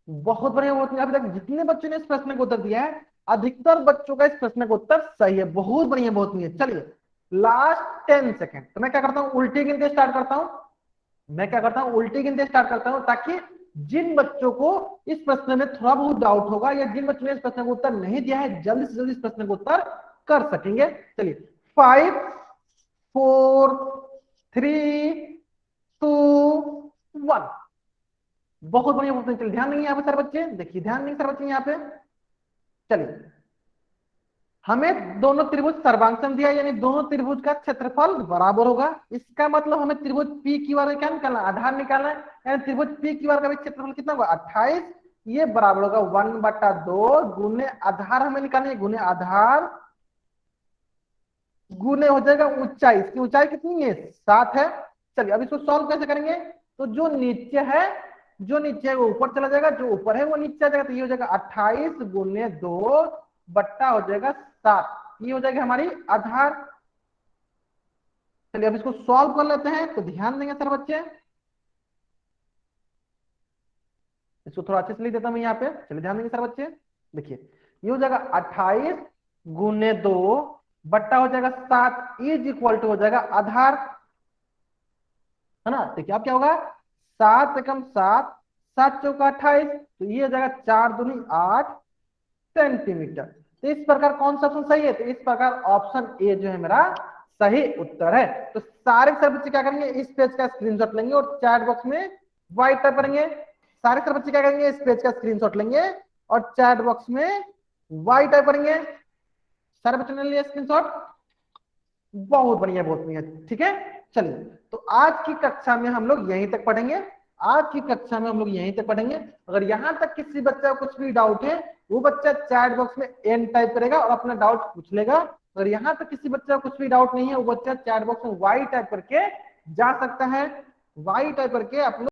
बहुत बढ़िया, बहुत बढ़िया। अभी तक जितने बच्चों ने इस प्रश्न को उत्तर दिया है अधिकतर बच्चों का इस प्रश्न का उत्तर सही है। बहुत बढ़िया, बहुत बढ़िया। चलिए लास्ट 10 सेकेंड। तो मैं क्या करता हूं, उल्टी गिनते स्टार्ट करता हूं, उल्टी गिनते स्टार्ट करता हूं, ताकि जिन बच्चों को इस प्रश्न में थोड़ा बहुत डाउट होगा या जिन बच्चों ने इस प्रश्न को उत्तर नहीं दिया है जल्दी से जल्दी इस प्रश्न को उत्तर कर सकेंगे। चलिए 5 4 3 2 1। बहुत बढ़िया, बहुत बढ़िया। चलिए ध्यान देंगे यहाँ पे सारे बच्चे, देखिए ध्यान देंगे सारे बच्चे यहाँ पे। चलिए, हमें दोनों त्रिभुज सर्वांगसम दिया, यानी दोनों त्रिभुज का क्षेत्रफल बराबर होगा। इसका मतलब हमें त्रिभुज पी क्यू आर का क्या निकालना है, आधार निकालना है। यानी त्रिभुज पी क्यू आर का भी क्षेत्रफल कितना होगा, 28। ये बराबर होगा 1/2 गुने आधार हमें निकालनी है, गुने आधार गुने हो जाएगा ऊंचाई। इसकी ऊंचाई कितनी है, 7 है। चलिए अब इसको सॉल्व कैसे करेंगे, तो जो नीचे है वो ऊपर चला जाएगा, जो ऊपर है वो नीचे आ जाएगा। तो ये हो जाएगा 28 गुने 2 बट्टा हो जाएगा 7। ये हो जाएगा हमारी आधार। चलिए अब इसको सॉल्व कर लेते हैं, तो ध्यान देंगे सर बच्चे, इसको थोड़ा अच्छे से लिख देता हूं यहाँ पे। चलिए ध्यान देंगे सर बच्चे, देखिए ये हो जाएगा 28 गुने 2 बट्टा हो जाएगा 7 इज इक्वल टू हो जाएगा आधार, है ना। देखिए अब क्या होगा, 7 एकम 7, 7 चौका 28, तो ये हो जाएगा 4 दूनी 8 सेंटीमीटर। तो इस प्रकार कौन सा ऑप्शन सही है, तो इस प्रकार ऑप्शन ए जो है मेरा सही उत्तर है। तो सारे सर बच्चे क्या करेंगे, इस पेज का स्क्रीनशॉट लेंगे और चैट बॉक्स में वाइट टाइप करेंगे। सारे सर बच्चे क्या करेंगे, इस पेज का स्क्रीनशॉट लेंगे और चैट बॉक्स में वाइट टाइप करेंगे। सारे बच्चों ने लिया स्क्रीनशॉट, बहुत बढ़िया, बहुत बढ़िया, ठीक है। चलिए, तो आज की कक्षा में हम लोग यहीं तक पढ़ेंगे। आज की कक्षा में हम लोग यहीं तक पढ़ेंगे। अगर यहां तक किसी बच्चा को कुछ भी डाउट है, वो बच्चा चैट बॉक्स में एन टाइप करेगा और अपना डाउट पूछ लेगा। अगर यहां तक किसी बच्चा को कुछ भी डाउट नहीं है, वो बच्चा चैट बॉक्स में वाई टाइप करके जा सकता है। वाई टाइप करके आप लोग